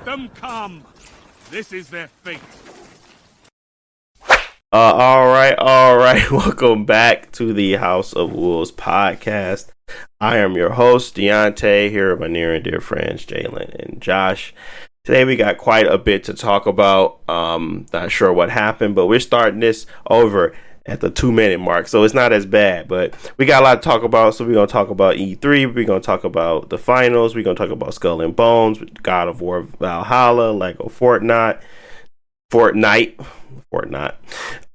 them come. This is their fate. All right. Welcome back to the House of Wolves podcast. I am your host, Deontay, here with my near and dear friends, Jalen and Josh. Today we got quite a bit to talk about. Not sure what happened, but we're starting this over at the 2-minute mark, so it's not as bad. But we got a lot to talk about, so we're going to talk about E3. We're going to talk about the finals. We're going to talk about Skull and Bones, God of War Valhalla, Lego Fortnite,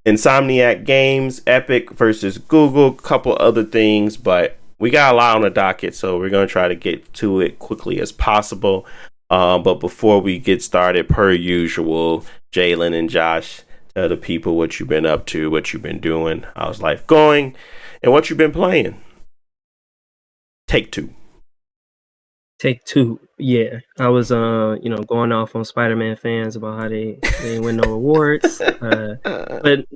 Insomniac Games, Epic versus Google, couple other things, but we got a lot on the docket, so we're going to try to get to it quickly as possible. But before we get started, per usual, Jalen and Josh, tell the people what you've been up to, what you've been doing, how's life going, and what you've been playing. Take two. Yeah, I was going off on Spider-Man fans about how they didn't win no awards. But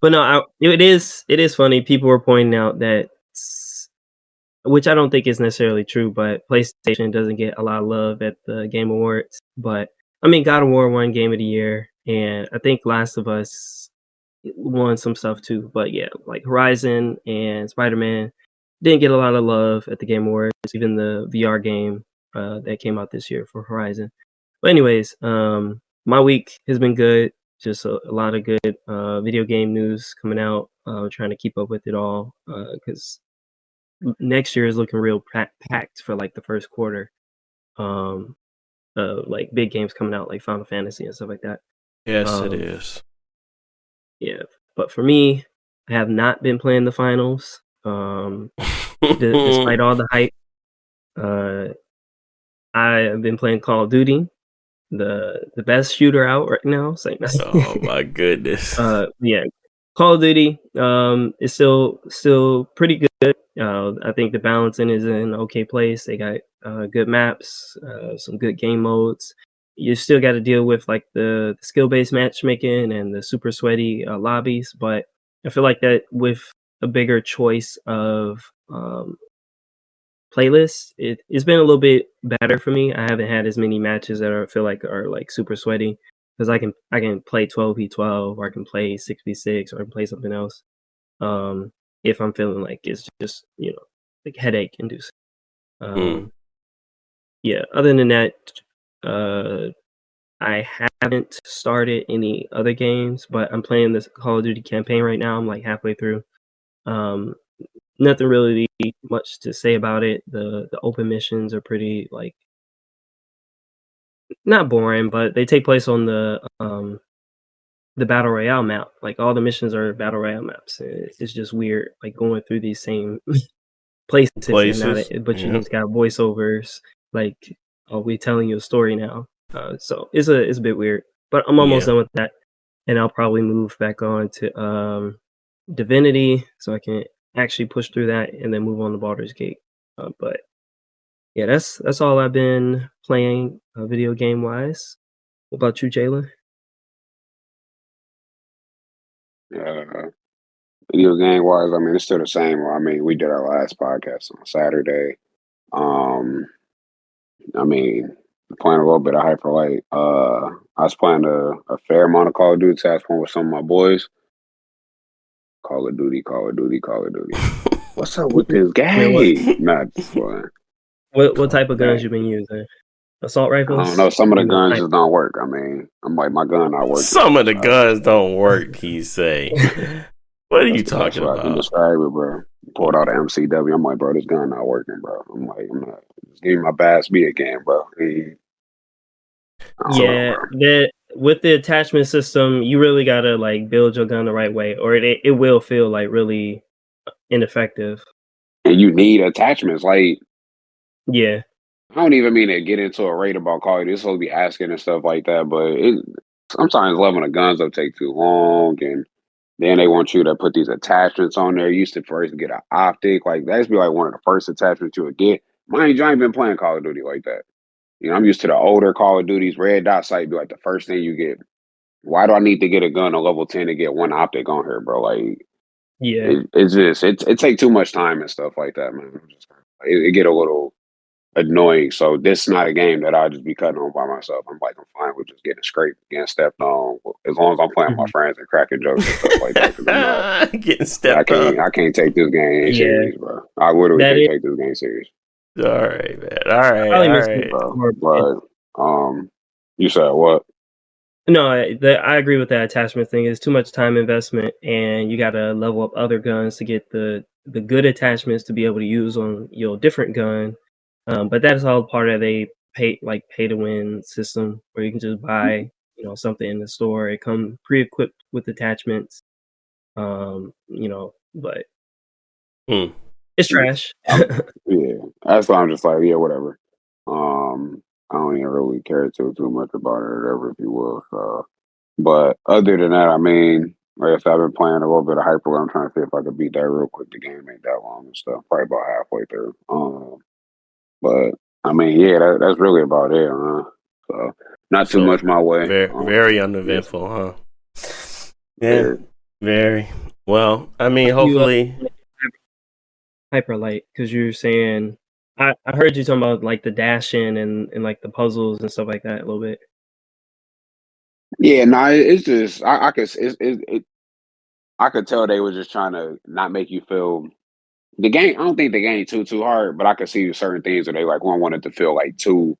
no, it is funny. People were pointing out that, which I don't think is necessarily true, but PlayStation doesn't get a lot of love at the Game Awards. But I mean, God of War won Game of the Year, and I think Last of Us won some stuff too. But yeah, like Horizon and Spider-Man didn't get a lot of love at the Game Awards, even the VR game that came out this year for Horizon. But anyways, my week has been good. Just a lot of good video game news coming out. Trying to keep up with it all because next year is looking real packed for like the first quarter. Like big games coming out like Final Fantasy and stuff like that. Yes, it is. Yeah, but for me, I have not been playing the finals. Despite all the hype, I have been playing Call of Duty, the best shooter out right now. Oh my goodness. Yeah, Call of Duty is still pretty good. I think the balancing is in an okay place. They got good maps, some good game modes. You still got to deal with like the skill-based matchmaking and the super sweaty lobbies, but I feel like that with a bigger choice of playlists, it's been a little bit better for me. I haven't had as many matches that I feel like are like super sweaty because I can play 12v12 or I can play 6v6 or I can play something else if I'm feeling like it's just like headache inducing. Yeah, other than that, I haven't started any other games, but I'm playing this Call of Duty campaign right now. I'm like halfway through. Nothing really much to say about it. The open missions are pretty like not boring, but they take place on the battle royale map. Like all the missions are battle royale maps. It's just weird, like going through these same places. But you just got voiceovers. Like, are we telling you a story now? So it's a bit weird, but I'm almost done with that, and I'll probably move back on to Divinity so I can actually push through that and then move on to Baldur's Gate. But yeah, that's all I've been playing video game wise. What about you, Jalen? Video game wise, I mean, it's still the same. I mean, we did our last podcast on Saturday. I mean, playing a little bit of Hyperlight. I was playing a fair amount of Call of Duty. I was playing with some of my boys. Call of Duty. What's up with this game? Not fun. What type of guns you been using? Assault rifles? I don't know. Some of the guns just don't work. I mean, I'm like, my gun not working. Some of the guns don't work, he say. What are you talking about? I can describe it, bro. Pulled out an MCW. I'm like, bro, this gun not working, bro. I'm not. Just give me my bad speed again, bro. That with the attachment system, you really gotta like build your gun the right way, or it will feel like really ineffective. And you need attachments, like yeah. I don't even mean to get into a rate about Call of Duty. It's supposed to be asking and stuff like that, but sometimes leveling the guns up take too long, and then they want you to put these attachments on there. You used to first get an optic, like that used to be like one of the first attachments you would get. Mind you, I ain't been playing Call of Duty like that. You know, I'm used to the older Call of Duties. Red dot sight be like the first thing you get. Why do I need to get a gun on level 10 to get one optic on here, bro? Like, yeah, it take too much time and stuff like that, man. It get a little annoying. So this is not a game that I'll just be cutting on by myself. I'm fine with just getting scraped, getting stepped on, as long as I'm playing with my friends and cracking jokes and stuff like that. Because I'm not getting stepped on. I can't take this game serious, bro. I literally can't take this game serious. All right, man. All right. Bro. But you said what? No, I agree with that attachment thing. It's too much time investment, and you got to level up other guns to get the good attachments to be able to use on your different gun. But that is all part of a pay to win system where you can just buy something in the store. It comes pre-equipped with attachments. But it's trash. Yeah, that's why I'm just like, yeah, whatever. I don't even really care too much about it, or whatever, if you will. So, but other than that, I mean, like I said, I've been playing a little bit of Hyper. I'm trying to see if I could beat that real quick. The game ain't that long and stuff. Probably about halfway through. But I mean, yeah, that's really about it. So not too much my way. Very uneventful, huh? Yeah, very. Well, I mean, hopefully. Hyper light, because you're saying I heard you talking about like the dashing and like the puzzles and stuff like that a little bit. Yeah, no, it's just I could tell they were just trying to not make you feel the game. I don't think the game too hard, but I could see certain things where they like one wanted to feel like too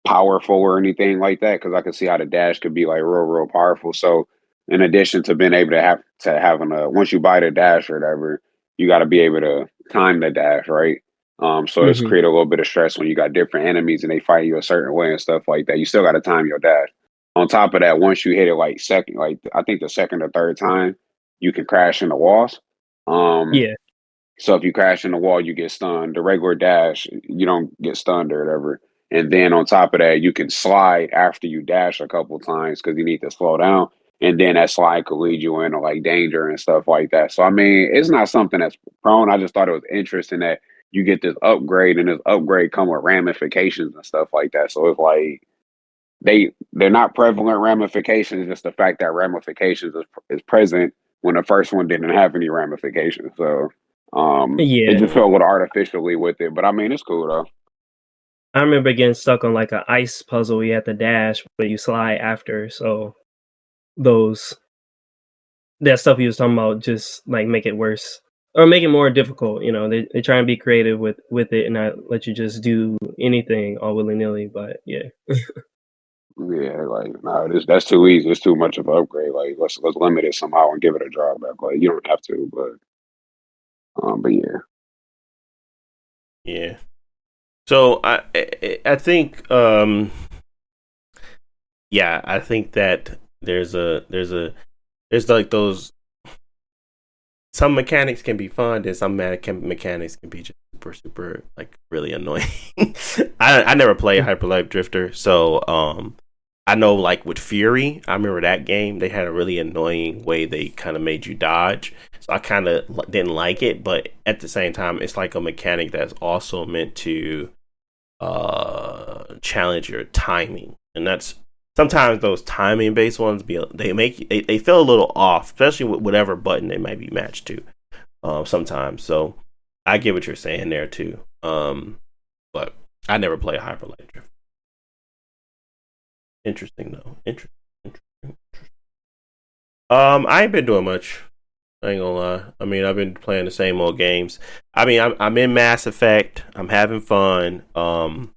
powerful or anything like that, because I could see how the dash could be like real powerful. So in addition to being able to having a once you buy the dash or whatever, you got to be able to time the dash, right? So it's create a little bit of stress when you got different enemies and they fight you a certain way and stuff like that. You still got to time your dash. On top of that, once you hit it like I think the second or third time, you can crash in the walls. Yeah. So if you crash in the wall, you get stunned. The regular dash, you don't get stunned or whatever. And then on top of that, you can slide after you dash a couple times because you need to slow down. And then that slide could lead you into like danger and stuff like that. So I mean, it's not something that's prone. I just thought it was interesting that you get this upgrade and this upgrade come with ramifications and stuff like that. So it's like they're not prevalent ramifications, just the fact that ramifications is present when the first one didn't have any ramifications. So it just felt a little artificially with it. But I mean, it's cool though. I remember getting stuck on like an ice puzzle. You had to dash, but you slide after. So that stuff you was talking about just like make it worse or make it more difficult. They try and be creative with it and not let you just do anything all willy nilly. But yeah. Yeah, like no, that's too easy. It's too much of an upgrade. Like let's limit it somehow and give it a drawback. Like you don't have to, but yeah. Yeah. So I think I think that there's like those some mechanics can be fun and some mechanics can be just super like really annoying. I never played Hyperlight Drifter, so I know like with Fury, I remember that game, they had a really annoying way they kind of made you dodge. So I kind of didn't like it, but at the same time, it's like a mechanic that's also meant to challenge your timing. And that's sometimes those timing based ones they feel a little off, especially with whatever button they might be matched to sometimes. So I get what you're saying there too. But I never play Hyperlight Drift. Interesting though. Interesting. I ain't been doing much. I ain't gonna lie. I mean, I've been playing the same old games. I mean, I'm in Mass Effect. I'm having fun. And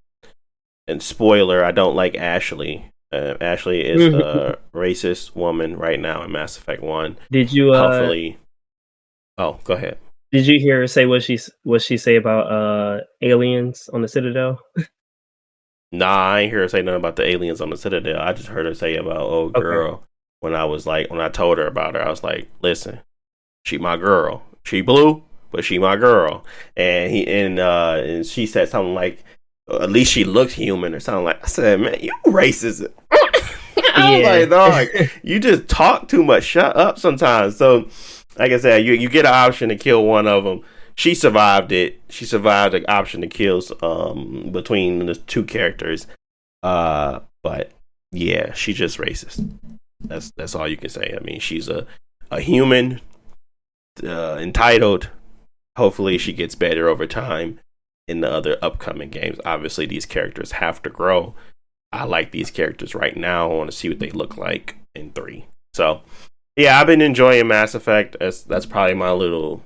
spoiler, I don't like Ashley. Ashley is a racist woman right now in Mass Effect 1. Did you hopefully? Oh, go ahead. Did you hear her say what she say about aliens on the Citadel? Nah, I ain't hear her say nothing about the aliens on the Citadel. I just heard her say about old girl. When I told her about her, I was like, listen, she my girl. She blue, but she my girl. And she said something like, at least she looks human or something like. I said, man, you racist. I was like, dog, you just talk too much. Shut up sometimes. So, like I said, you get an option to kill one of them. She survived it. She survived the option to kill between the two characters. But yeah, she's just racist. That's all you can say. I mean, she's a human, entitled. Hopefully, she gets better over time. in the other upcoming games. Obviously, these characters have to grow. I like these characters right now. I want to see what they look like in 3. So, yeah, I've been enjoying Mass Effect. That's probably my little.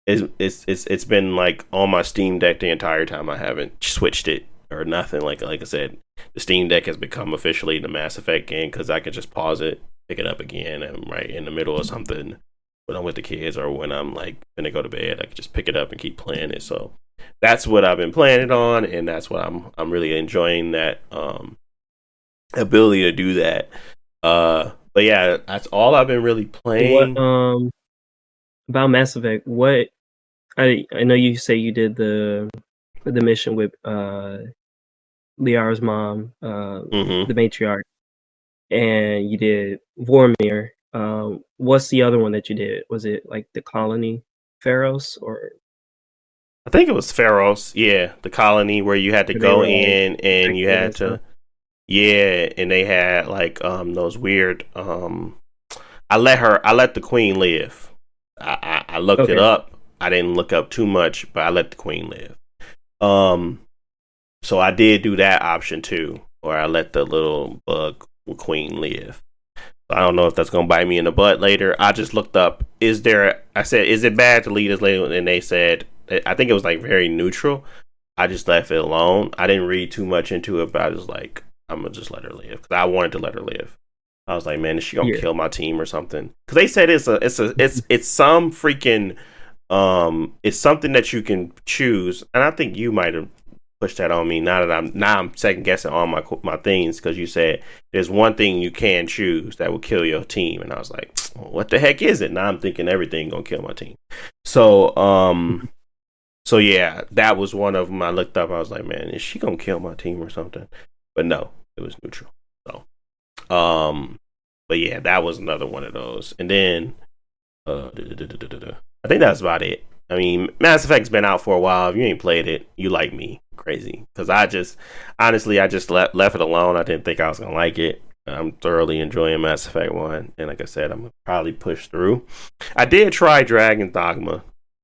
It's been like on my Steam Deck the entire time. I haven't switched it or nothing. Like I said, the Steam Deck has become officially the Mass Effect game because I can just pause it, pick it up again, and I'm right in the middle of something when I'm with the kids or when I'm like gonna go to bed, I can just pick it up and keep playing it. So that's what I've been playing it on, and that's what I'm really enjoying, that ability to do that. But yeah, that's all I've been really playing. What about Mass Effect? What I know you say you did the mission with Liara's mom, the matriarch, and you did Vormir. What's the other one that you did? Was it like the colony, Pharos, or I think it was Pharos. Yeah, the colony where you had to go in and you had to. Yeah, and they had like those weird. I let the queen live. I looked it up. I didn't look up too much, but I let the queen live. So I did do that option too, where I let the little bug queen live. I don't know if that's gonna bite me in the butt later. I just looked up. I said, is it bad to leave this lady? And they said, I think it was like very neutral. I just left it alone. I didn't read too much into it, but I was like, I'm gonna just let her live because I wanted to let her live. I was like, man, is she gonna kill my team or something? Because they said it's some freaking it's something that you can choose, and I think you might have pushed that on me. Now that I'm second guessing all my things, because you said there's one thing you can choose that will kill your team, and I was like, well, what the heck is it? Now I'm thinking everything gonna kill my team. So yeah, that was one of them. I looked up. I was like, man, is she gonna kill my team or something? But no, it was neutral. So, but yeah, that was another one of those. And then, I think that's about it. I mean, Mass Effect's been out for a while. If you ain't played it, you like me crazy, because I just left it alone. I didn't think I was gonna like it. I'm thoroughly enjoying Mass Effect 1, and like I said, I'm gonna probably push through. I did try Dragon Dogma,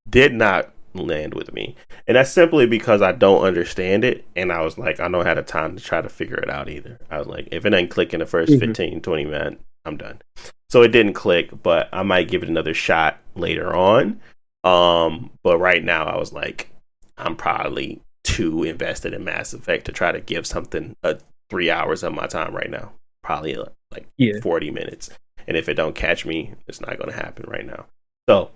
did not land with me, and that's simply because I don't understand it, and I was like, I don't have the time to try to figure it out either. I was like, if it ain't click in the first 15-20 minutes, I'm done. So it didn't click, but I might give it another shot later on. But right now I was like, I'm probably too invested in Mass Effect to try to give something 3 hours of my time right now. Probably 40 minutes, and if it don't catch me, it's not going to happen right now. So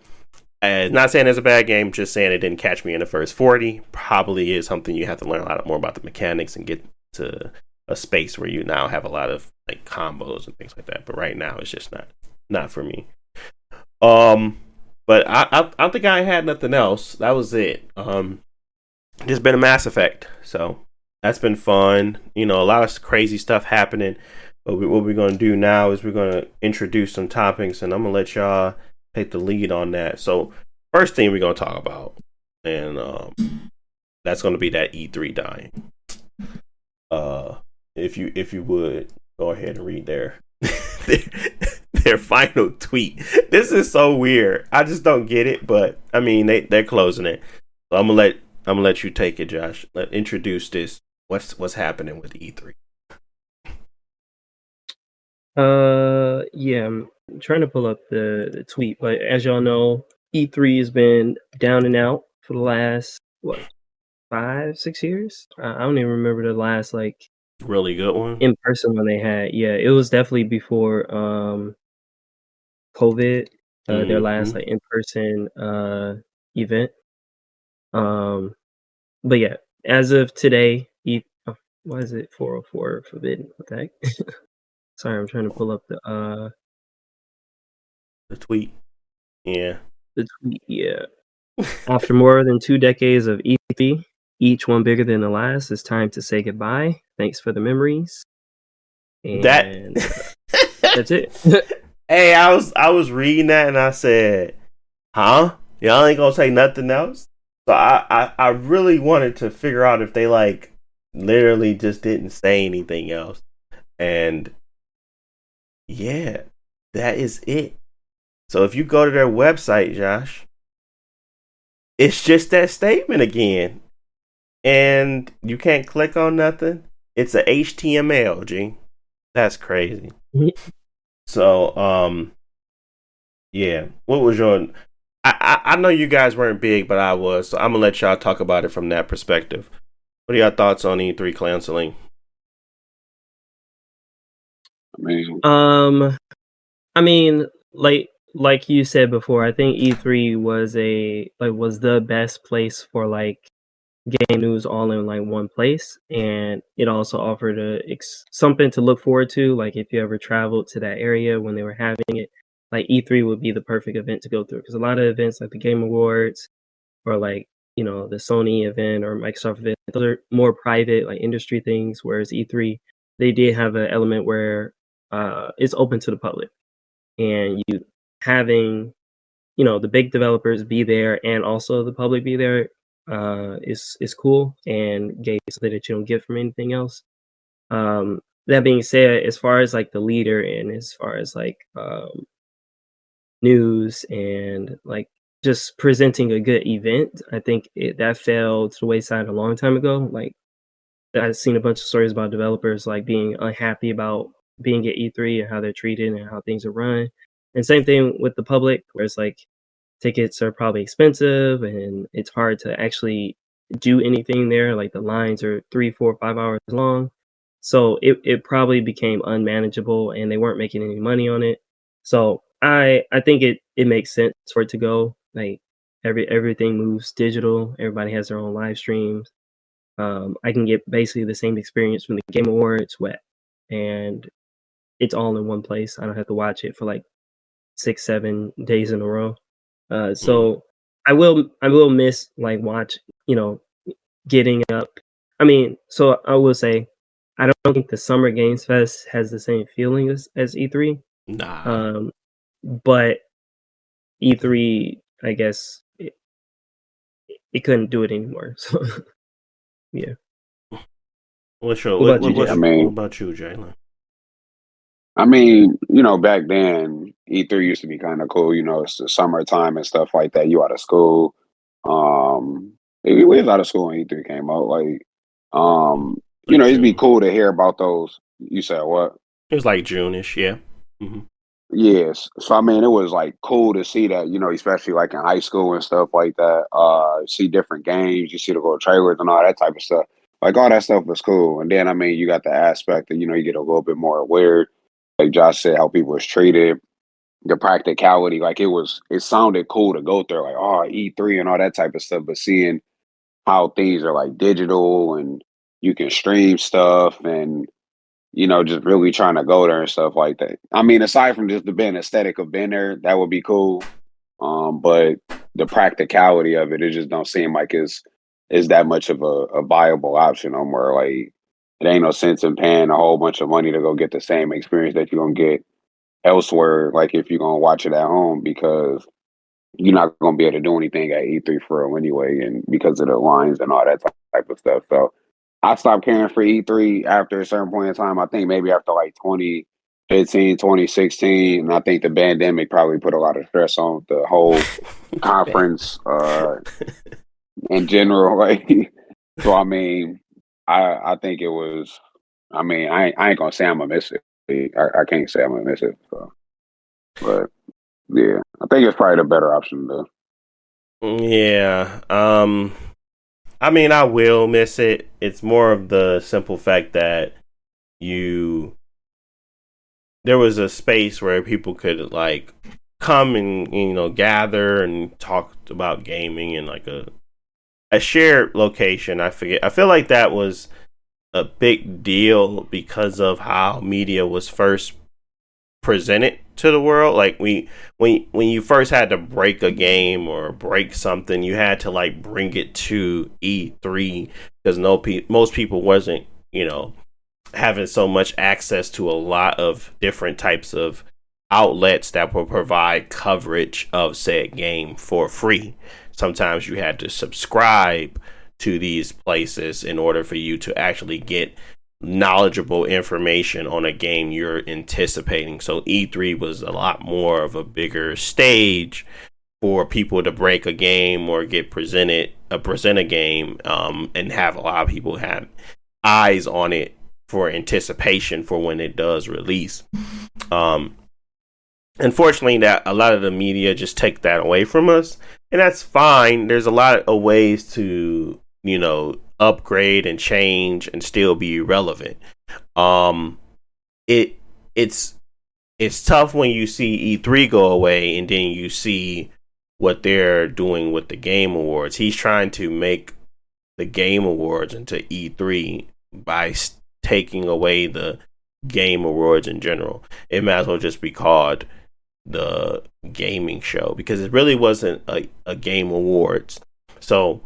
not saying it's a bad game, just saying it didn't catch me in the first 40. Probably is something you have to learn a lot more about the mechanics and get to a space where you now have a lot of like combos and things like that. But right now it's just not for me. But I don't think I had nothing else. That was it. Just been a Mass Effect, so that's been fun. You know, a lot of crazy stuff happening. But what we're gonna do now is we're gonna introduce some topics, and I'm gonna let y'all take the lead on that. So first thing we're gonna talk about, and that's gonna be that E3 dying. If you would go ahead and read their final tweet. This is so weird. I just don't get it, but I mean they're closing it. So I'm gonna let you take it, Josh. Introduce this. What's happening with E3? Yeah, I'm trying to pull up the tweet, but as y'all know, E3 has been down and out for the last 5-6 years. I don't even remember the last like really good one in person one they had. Yeah, it was definitely before COVID. Their last like in person event. But yeah, as of today, why is it 404 forbidden? What the heck? Sorry, I'm trying to pull up the tweet. Yeah. The tweet, yeah. After more than 2 decades of E3, each one bigger than the last, it's time to say goodbye. Thanks for the memories. And that's it. Hey, I was reading that and I said, huh? Y'all ain't gonna say nothing else? So I really wanted to figure out if they like literally just didn't say anything else. And yeah, that is it. So if you go to their website, Josh, it's just that statement again. And you can't click on nothing. It's a HTML, G. That's crazy. So, yeah. What was your? I know you guys weren't big, but I was. So I'm gonna let y'all talk about it from that perspective. What are your thoughts on E3 canceling? I mean, like you said before, I think E3 was the best place for like game news all in like one place, and it also offered something to look forward to. Like if you ever traveled to that area when they were having it, like E3 would be the perfect event to go through, because a lot of events like the Game Awards or like the Sony event or Microsoft event, those are more private like industry things, whereas E3 they did have an element where it's open to the public, and you having the big developers be there and also the public be there is cool and gave something that you don't get from anything else. That being said, as far as like the leader and as far as like news and like just presenting a good event, I think that fell to the wayside a long time ago. Like I've seen a bunch of stories about developers like being unhappy about being at E3 and how they're treated and how things are run. And same thing with the public, where it's like tickets are probably expensive and it's hard to actually do anything there. Like the lines are 3, 4, 5 hours long. So it probably became unmanageable and they weren't making any money on it. So I think it makes sense for it to go. Like everything moves digital. Everybody has their own live streams. I can get basically the same experience from the Game Awards, and it's all in one place. I don't have to watch it for like 6, 7 days in a row. So I will miss like getting up. I mean, so I will say I don't think the Summer Games Fest has the same feeling as E3. Nah. But E3, I guess it couldn't do it anymore. So yeah. What about you, Jalen? I mean, back then E3 used to be kind of cool. It's the summertime and stuff like that. You out of school. We was out of school when E3 came out. Like, it'd be cool to hear about those. You said what? It was like June-ish, yeah. Mm-hmm. Yes. So I mean, it was like cool to see that, especially like in high school and stuff like that. See different games, you see the little trailers and all that type of stuff. Like all that stuff was cool. And then I mean, you got the aspect that, you get a little bit more aware, like Josh said, how people was treated, the practicality. Like it sounded cool to go through, like E3 and all that type of stuff. But seeing how things are like digital and you can stream stuff and just really trying to go there and stuff like that. I mean, aside from just the being aesthetic of being there, that would be cool. But the practicality of it just don't seem like is that much of a viable option no more. Like it ain't no sense in paying a whole bunch of money to go get the same experience that you're gonna get elsewhere. Like if you're gonna watch it at home, because you're not gonna be able to do anything at E3 for real anyway, and because of the lines and all that type of stuff. So I stopped caring for E3 after a certain point in time. I think maybe after like 2015, 2016. And I think the pandemic probably put a lot of stress on the whole conference in general. Like, so, I mean, I think it was, I mean, I ain't going to say I'm going to miss it. I can't say I'm going to miss it. So. But, yeah, I think it's probably the better option, though. Yeah. I mean, I will miss it. It's more of the simple fact that there was a space where people could like come and gather and talk about gaming in like a shared location. I feel like that was a big deal because of how media was first presented to the world. Like when you first had to break a game or break something, you had to like bring it to E3 because most people wasn't having so much access to a lot of different types of outlets that will provide coverage of said game for free. Sometimes you had to subscribe to these places in order for you to actually get knowledgeable information on a game you're anticipating. So E3 was a lot more of a bigger stage for people to break a game or get present a game, and have a lot of people have eyes on it for anticipation for when it does release. Unfortunately, that a lot of the media just take that away from us, and that's fine. There's a lot of ways to, upgrade and change and still be relevant. It's tough when you see E3 go away and then you see what they're doing with the Game Awards. He's trying to make the Game Awards into E3 by taking away the Game Awards in general. It might as well just be called the gaming show, because it really wasn't a Game Awards. So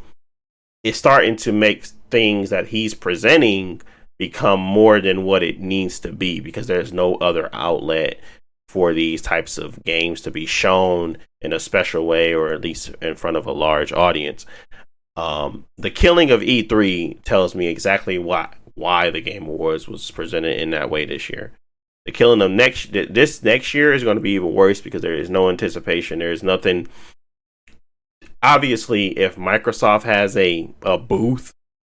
it's starting to make things that he's presenting become more than what it needs to be, because there's no other outlet for these types of games to be shown in a special way, or at least in front of a large audience. The killing of E3 tells me exactly why the Game Awards was presented in that way this year. The killing of this next year is going to be even worse, because there is no anticipation. There is nothing. Obviously, if Microsoft has a booth,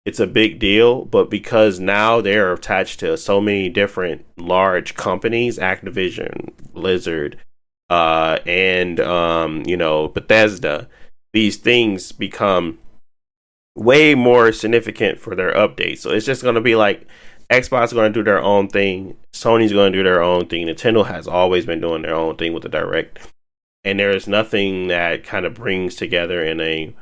it's a big deal. But because now they're attached to so many different large companies, Activision, Blizzard, and Bethesda, these things become way more significant for their updates. So it's just going to be like Xbox is going to do their own thing, Sony's going to do their own thing, Nintendo has always been doing their own thing with the Direct, and there is nothing that kind of brings together in a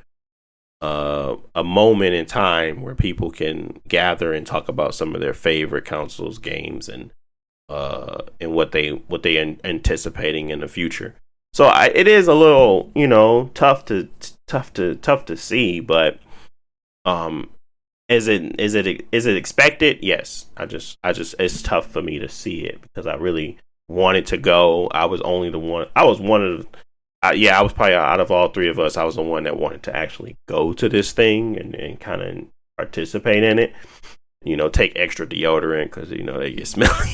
moment in time where people can gather and talk about some of their favorite consoles, games, and what they anticipating in the future. So it is a little tough to see, but is it expected? Yes. I just it's tough for me to see it, because I really wanted to go. I was one of I was probably, out of all three of us, I was the one that wanted to actually go to this thing and kind of participate in it. Take extra deodorant, because they get smelly.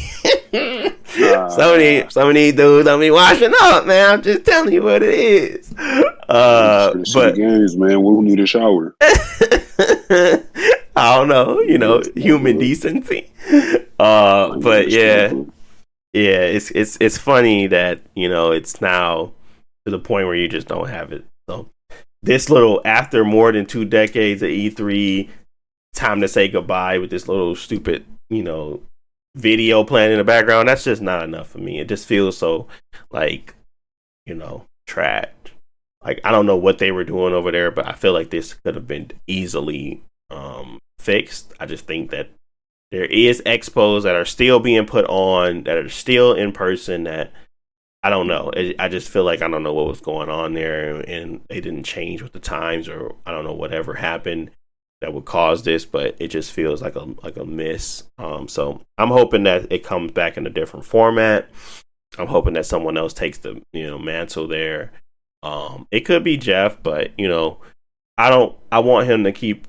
Some of these dudes don't be washing up, man. I'm just telling you what it is. But games, man, we'll need a shower. I don't know, human decency. But yeah, it's funny that it's now to the point where you just don't have it. So this little, after more than 2 decades of E3, time to say goodbye with this little stupid video playing in the background, that's just not enough for me. It just feels so like trash. Like, I don't know what they were doing over there, but I feel like this could have been easily fixed. I just think that there is expos that are still being put on, that are still in person, that I don't know. I just feel like I don't know what was going on there, and they didn't change with the times, or I don't know whatever happened that would cause this, but it just feels like a miss. So I'm hoping that it comes back in a different format. I'm hoping that someone else takes the mantle there. It could be Jeff, but I want him to keep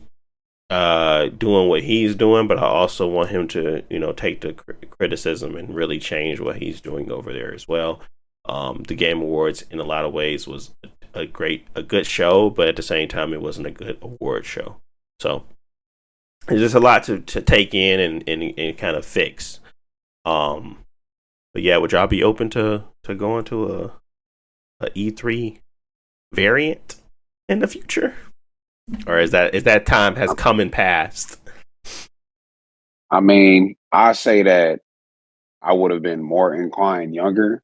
doing what he's doing, but I also want him to take the criticism and really change what he's doing over there as well. The Game Awards in a lot of ways was a good show, but at the same time it wasn't a good award show. So there's just a lot to take in and kind of fix. But yeah, would y'all be open to going to a E3 variant in the future, or is that time has come and passed? I mean, I say that I would have been more inclined younger.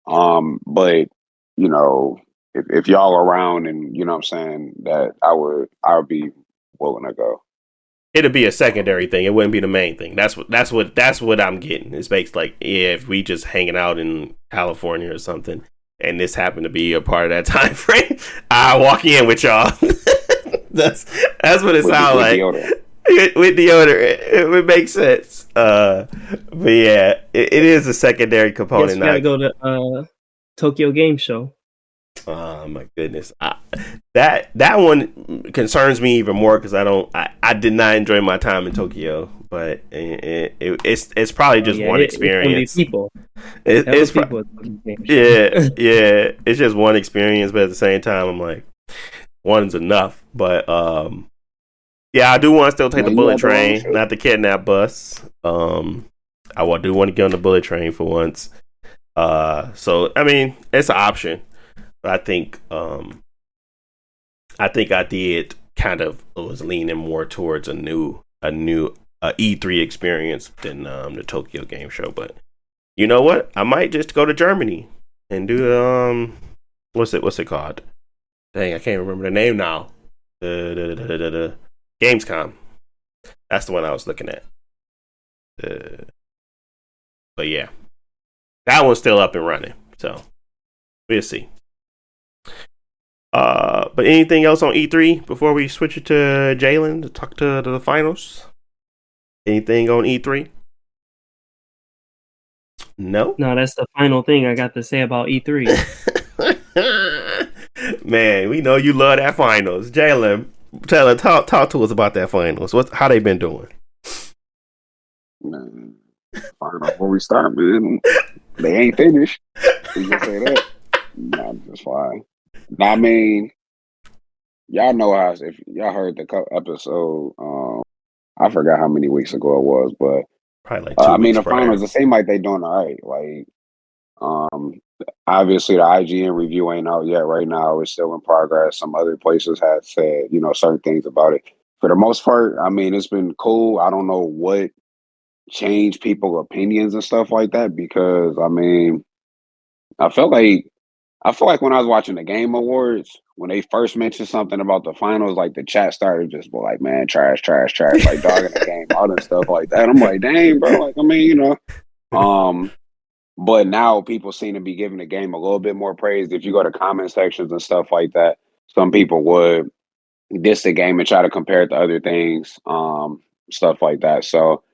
But if y'all are around, and what I'm saying, that I would be willing to go. It'd be a secondary thing. It wouldn't be the main thing. That's what I'm getting. It's basically like, if we just hanging out in California or something, and this happened to be a part of that time frame, I walk in with y'all. that's what it sounds like. With deodorant, it would make sense. But yeah, it is a secondary component. Yes, we gotta go to Tokyo Game Show. Oh my goodness, that one concerns me even more because I did not enjoy my time in Tokyo, but it's probably just one experience. It's people. It's people. yeah, it's just one experience, but at the same time, I'm like, one's enough. But yeah, I do want to still take the bullet train, not the kidnap bus. I do want to get on the bullet train for once. So I mean, it's an option. But I think I did kind of was leaning more towards a new E3 experience than the Tokyo Game Show. But you know what? I might just go to Germany and do what's it called? Dang, I can't remember the name now. The Gamescom. That's the one I was looking at. But yeah, that one's still up and running. So we'll see. But anything else on E3 before we switch it to Jalen to talk to the finals? Anything on E3? No, that's the final thing I got to say about E3. Man, we know you love that finals. Jalen, talk to us about that finals. How they been doing? Man, before we start, man, they ain't finished. We just say that. Nah, just fine. I mean, y'all know how, if y'all heard the episode, I forgot how many weeks ago it was, but probably like 2 weeks the prior. finals, it seemed like they doing all right. Like, obviously the IGN review ain't out yet right now. It's still in progress. Some other places have said, certain things about it. For the most part, I mean, it's been cool. I don't know what changed people's opinions and stuff like that because, I mean, I feel like when I was watching the Game Awards, when they first mentioned something about the finals, like the chat started just like, man, trash, like dogging the game, all that stuff like that. I'm like, dang, bro. Like, I mean, but now people seem to be giving the game a little bit more praise. If you go to comment sections and stuff like that, some people would diss the game and try to compare it to other things, stuff like that. So,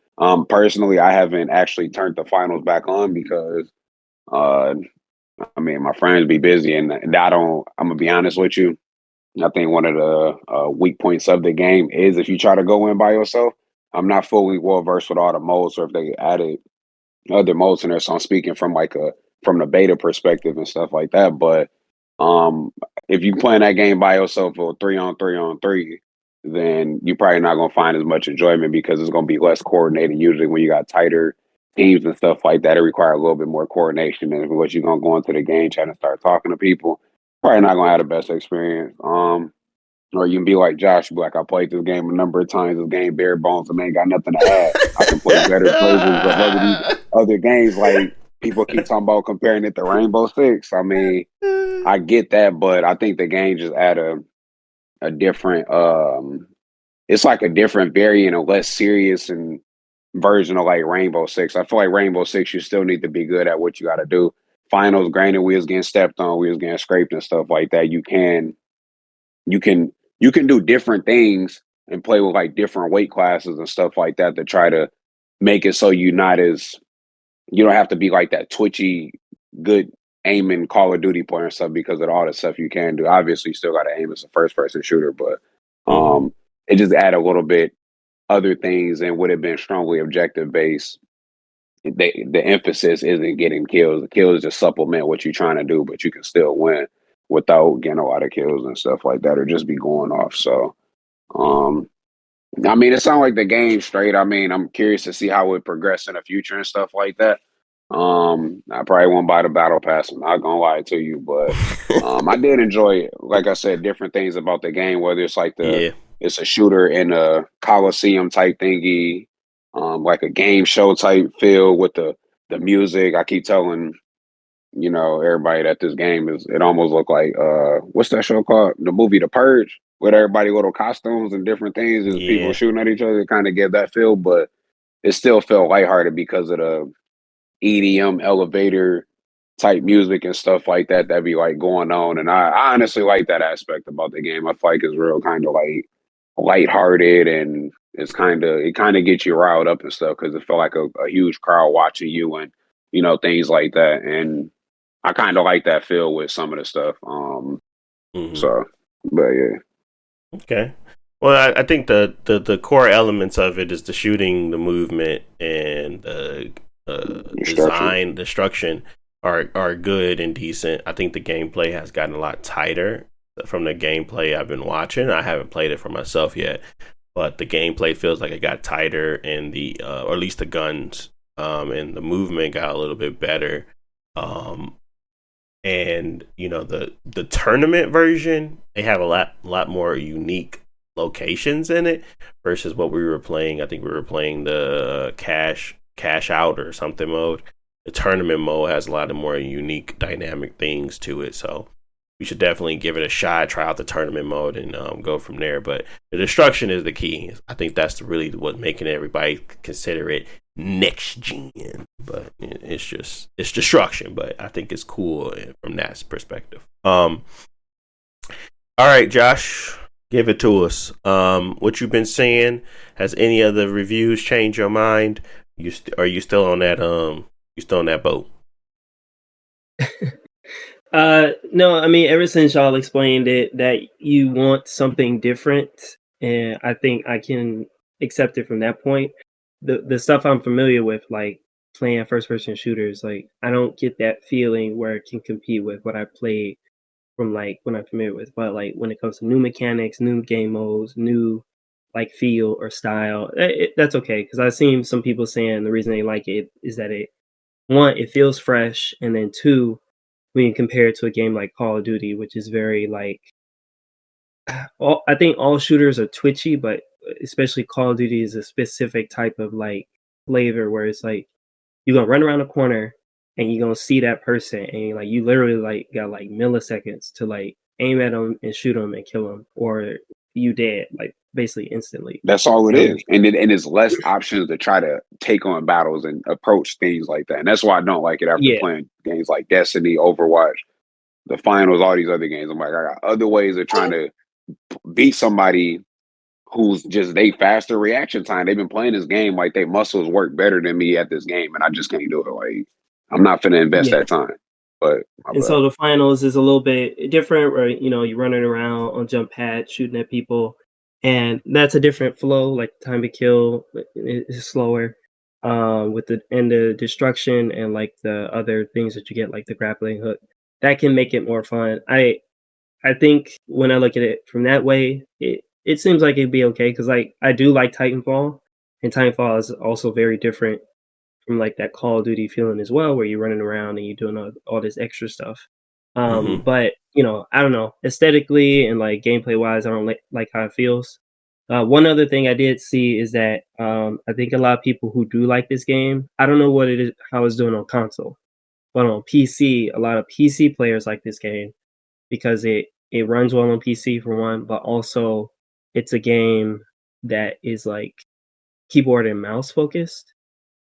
personally, I haven't actually turned the finals back on because, I mean, my friends be busy, and I'm gonna be honest with you. I think one of the weak points of the game is if you try to go in by yourself. I'm not fully well versed with all the modes, or if they added other modes in there. So I'm speaking from from the beta perspective and stuff like that. But if you playing that game by yourself or 3-on-3, then you're probably not gonna find as much enjoyment because it's gonna be less coordinated. Usually, when you got tighter teams and stuff like that, it requires a little bit more coordination. And what you're gonna go into the game trying to start talking to people, probably not gonna have the best experience. Or you can be like Josh, be like, I played this game a number of times. This game bare bones and ain't got nothing to add. I can play better versions of other games. Like people keep talking about comparing it to Rainbow Six. I mean, I get that, but I think the game just add a different it's like a different variant, a less serious and version of like Rainbow Six. I feel like Rainbow Six, you still need to be good at what you got to do. Finals, granted, we was getting stepped on, we was getting scraped and stuff like that. You can do different things and play with like different weight classes and stuff like that to try to make it so you don't have to be like that twitchy, good aiming Call of Duty player and stuff because of all the stuff you can do. Obviously, you still got to aim as a first person shooter, but it just add a little bit other things and would have been strongly objective based. The emphasis isn't getting kills. The kills just supplement what you're trying to do, but you can still win without getting a lot of kills and stuff like that, or just be going off. So, I mean, it sounds like the game's straight. I mean, I'm curious to see how it progress in the future and stuff like that. I probably won't buy the battle pass. I'm not gonna lie to you, but I did enjoy it. Like I said, different things about the game, whether it's like it's a shooter in a Coliseum type thingy, like a game show type feel with the music. I keep telling everybody that this game it almost looked like what's that show called? The movie The Purge, with everybody little costumes and different things and people shooting at each other. It kind of give that feel, but it still felt lighthearted because of the EDM elevator type music and stuff like that be like going on. And I honestly like that aspect about the game. I feel like it's real kind of like lighthearted, and it kind of gets you riled up and stuff because it felt like a huge crowd watching you and things like that. And I kind of like that feel with some of the stuff. So, but yeah. Okay. Well, I think the core elements of it is the shooting, the movement, and the design, destruction are good and decent. I think the gameplay has gotten a lot tighter from the gameplay I've been watching. I haven't played it for myself yet, but the gameplay feels like it got tighter, and or at least the guns, and the movement got a little bit better. And the tournament version, they have a lot more unique locations in it versus what we were playing. I think we were playing the cash out or something mode. The tournament mode has a lot of more unique dynamic things to it, so we should definitely give it a shot, try out the tournament mode, and go from there. But the destruction is the key. I think that's really what's making everybody consider it next gen. But it's destruction, but I think it's cool from that perspective. All right, Josh, give it to us. What you've been saying, has any of the reviews changed your mind? Are you still on that you still on that boat? No, I mean, ever since y'all explained it, that you want something different, and I think I can accept it from that point. The stuff I'm familiar with, like playing first person shooters, like I don't get that feeling where it can compete with what I played from like when I'm familiar with. But like when it comes to new mechanics, new game modes, new like feel or style, that's okay, because I've seen some people saying the reason they like it is that it feels fresh, and then two, when you compare it to a game like Call of Duty, which is very like, I think all shooters are twitchy, but especially Call of Duty is a specific type of like flavor where it's like you're gonna run around the corner and you're gonna see that person, and like you literally like got like milliseconds to like aim at them and shoot them and kill them, or you dead like basically instantly. That's all it is. And it's less options to try to take on battles and approach things like that. And that's why I don't like it after playing games like Destiny, Overwatch, the finals, all these other games. I'm like, I got other ways of trying to beat somebody who's just they faster reaction time. They've been playing this game like their muscles work better than me at this game, and I just can't do it. Like I'm not finna invest that time. But so the finals is a little bit different, where you're running around on jump pads shooting at people, and that's a different flow. Like time to kill is slower, with the end of destruction and like the other things that you get, like the grappling hook, that can make it more fun. I think when I look at it from that way, it seems like it'd be okay, because like I do like Titanfall, and Titanfall is also very different from like that Call of Duty feeling as well, where you're running around and you're doing all this extra stuff. But I don't know, aesthetically and like gameplay wise, I don't like how it feels. One other thing I did see is that I think a lot of people who do like this game, I don't know what it is, how it's doing on console, but on PC, a lot of PC players like this game because it runs well on PC for one, but also it's a game that is like keyboard and mouse focused.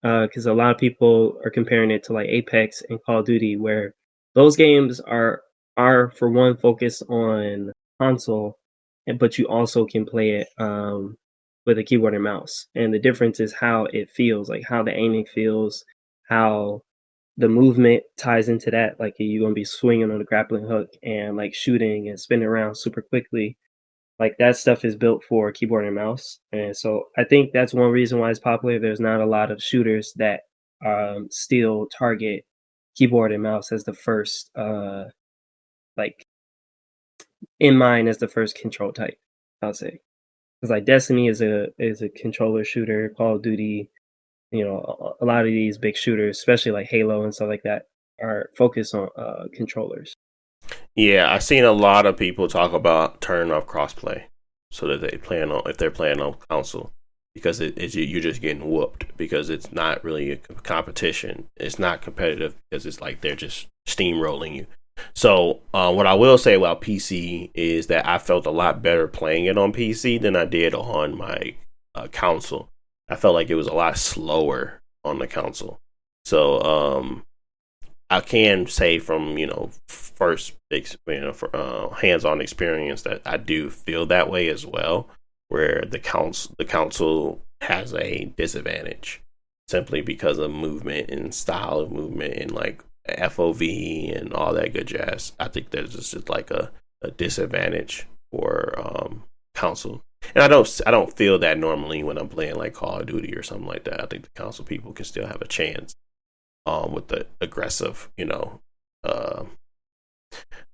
Because a lot of people are comparing it to like Apex and Call of Duty, where those games are for one focused on console, but you also can play it with a keyboard and mouse. And the difference is how it feels, like how the aiming feels, how the movement ties into that. Like you're gonna be swinging on the grappling hook and like shooting and spinning around super quickly. Like that stuff is built for keyboard and mouse, and so I think that's one reason why it's popular. There's not a lot of shooters that still target keyboard and mouse as the first, like in mind as the first control type. I'll say, because like Destiny is a controller shooter. Call of Duty, a lot of these big shooters, especially like Halo and stuff like that, are focused on controllers. Yeah, I've seen a lot of people talk about turning off crossplay so that if they're playing on console, because you're just getting whooped, because it's not really a competition. It's not competitive because it's like they're just steamrolling you. So what I will say about PC is that I felt a lot better playing it on PC than I did on my console. I felt like it was a lot slower on the console. So I can say from first hands-on experience that I do feel that way as well, where the console has a disadvantage simply because of movement and style of movement and like FOV and all that good jazz. I think there's just like a disadvantage for console. And I don't feel that normally when I'm playing like Call of Duty or something like that. I think the console people can still have a chance with the aggressive,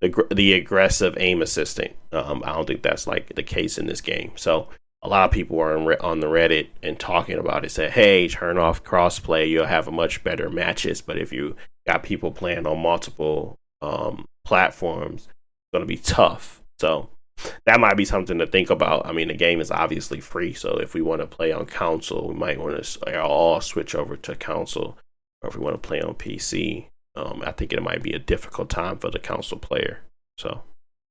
the aggressive aim assistant. I don't think that's like the case in this game. So a lot of people are on the Reddit and talking about it. Say, hey, turn off crossplay. You'll have a much better matches. But if you got people playing on multiple platforms, it's going to be tough. So that might be something to think about. I mean, the game is obviously free. So if we want to play on console, we might want to all switch over to console. Or if we want to play on PC, I think it might be a difficult time for the console player. So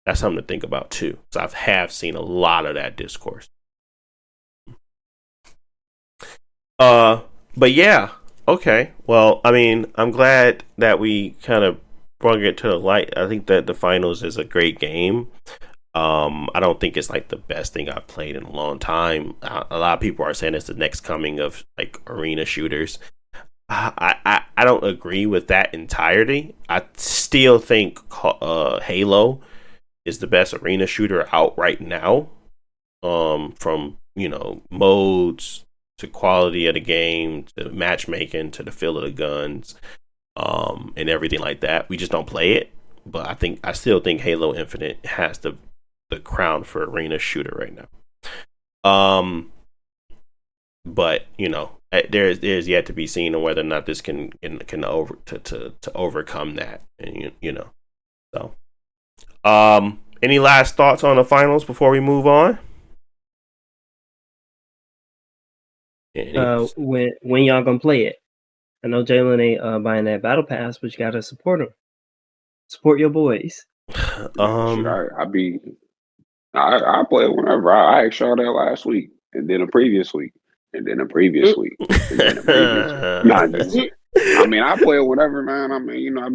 that's something to think about too. So I have seen a lot of that discourse. But yeah, okay. Well, I mean, I'm glad that we kind of brought it to the light. I think that the finals is a great game. I don't think it's like the best thing I've played in a long time. A lot of people are saying it's the next coming of like arena shooters. I don't agree with that entirety. I still think Halo is the best arena shooter out right now. From modes to quality of the game to matchmaking to the feel of the guns, and everything like that. We just don't play it, but I still think Halo Infinite has the crown for arena shooter right now. But there's yet to be seen on whether or not this can overcome that, and so. Any last thoughts on the finals before we move on? When y'all gonna play it? I know Jalen ain't buying that battle pass, but you gotta support him. Support your boys. I play it whenever. I asked y'all that last week, and then the previous week, and then the previous week, and then the previous week. I mean, I play it whatever, man. I mean, I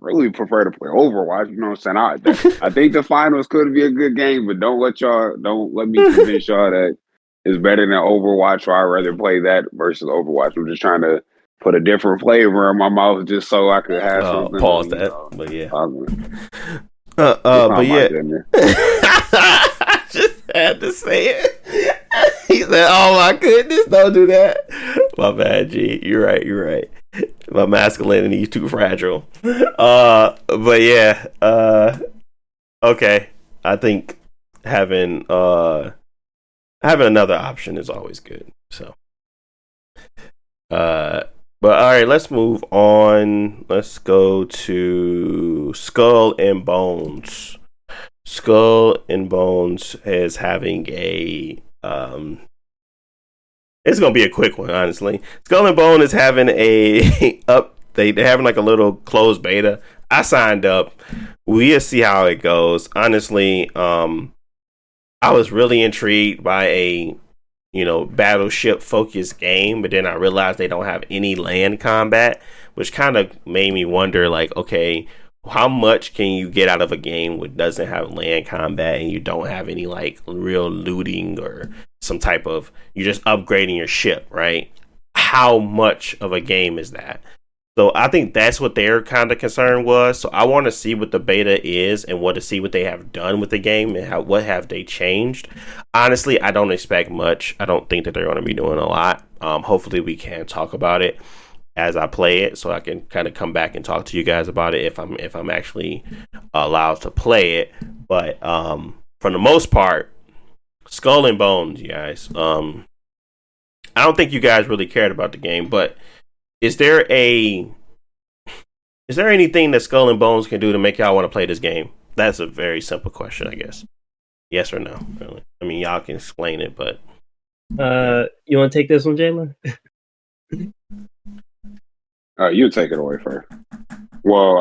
really prefer to play Overwatch. You know what I'm saying? I think the finals could be a good game, but don't let me convince y'all that it's better than Overwatch, or I'd rather play that versus Overwatch. I'm just trying to put a different flavor in my mouth just so I could have something. Pause that, but yeah. But yeah. I just had to say it. He said, "Oh my goodness, don't do that." My bad, G. You're right. My masculinity is too fragile. But yeah. Okay. I think having another option is always good. So. But all right, let's move on. Let's go to Skull and Bones. Skull and Bones is having a it's gonna be a quick one, honestly. Skull and Bone is having they're having like a little closed beta. I signed up. We'll see how it goes. Honestly, I was really intrigued by a battleship focused game, but then I realized they don't have any land combat, which kind of made me wonder, like, okay, how much can you get out of a game which doesn't have land combat and you don't have any like real looting or some type of, you're just upgrading your ship, right? How much of a game is that? So I think that's what their kind of concern was. So I want to see what the beta is and want to see what they have done with the game and what have they changed. Honestly, I don't expect much. I don't think that they're going to be doing a lot. Hopefully we can talk about it as I play it, so I can kind of come back and talk to you guys about it if I'm actually allowed to play it. But for the most part, Skull and Bones, you guys. I don't think you guys really cared about the game, but is there anything that Skull and Bones can do to make y'all want to play this game? That's a very simple question, I guess. Yes or no? Really? I mean, y'all can explain it, but you want to take this one, Jalen? You take it away first. Well,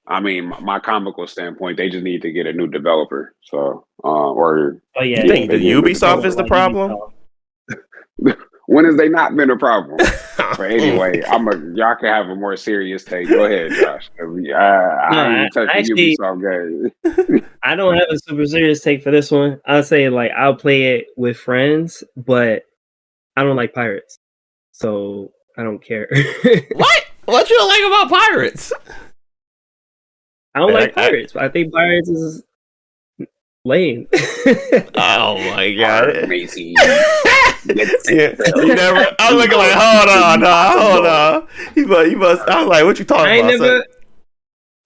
I mean, my comical standpoint, they just need to get a new developer. So, or yeah, you think the Ubisoft is the problem? When has they not been a problem? But anyway, y'all can have a more serious take. Go ahead, Josh. I ain't touching Ubisoft game. I don't have a super serious take for this one. I'll say I'll play it with friends, but I don't like pirates, so I don't care. What? What you like about pirates? I don't like pirates. I think pirates is lame. Oh my god! Amazing. Yeah, you never. I'm looking like, hold on. You must. I'm like, what you talking I ain't about? never.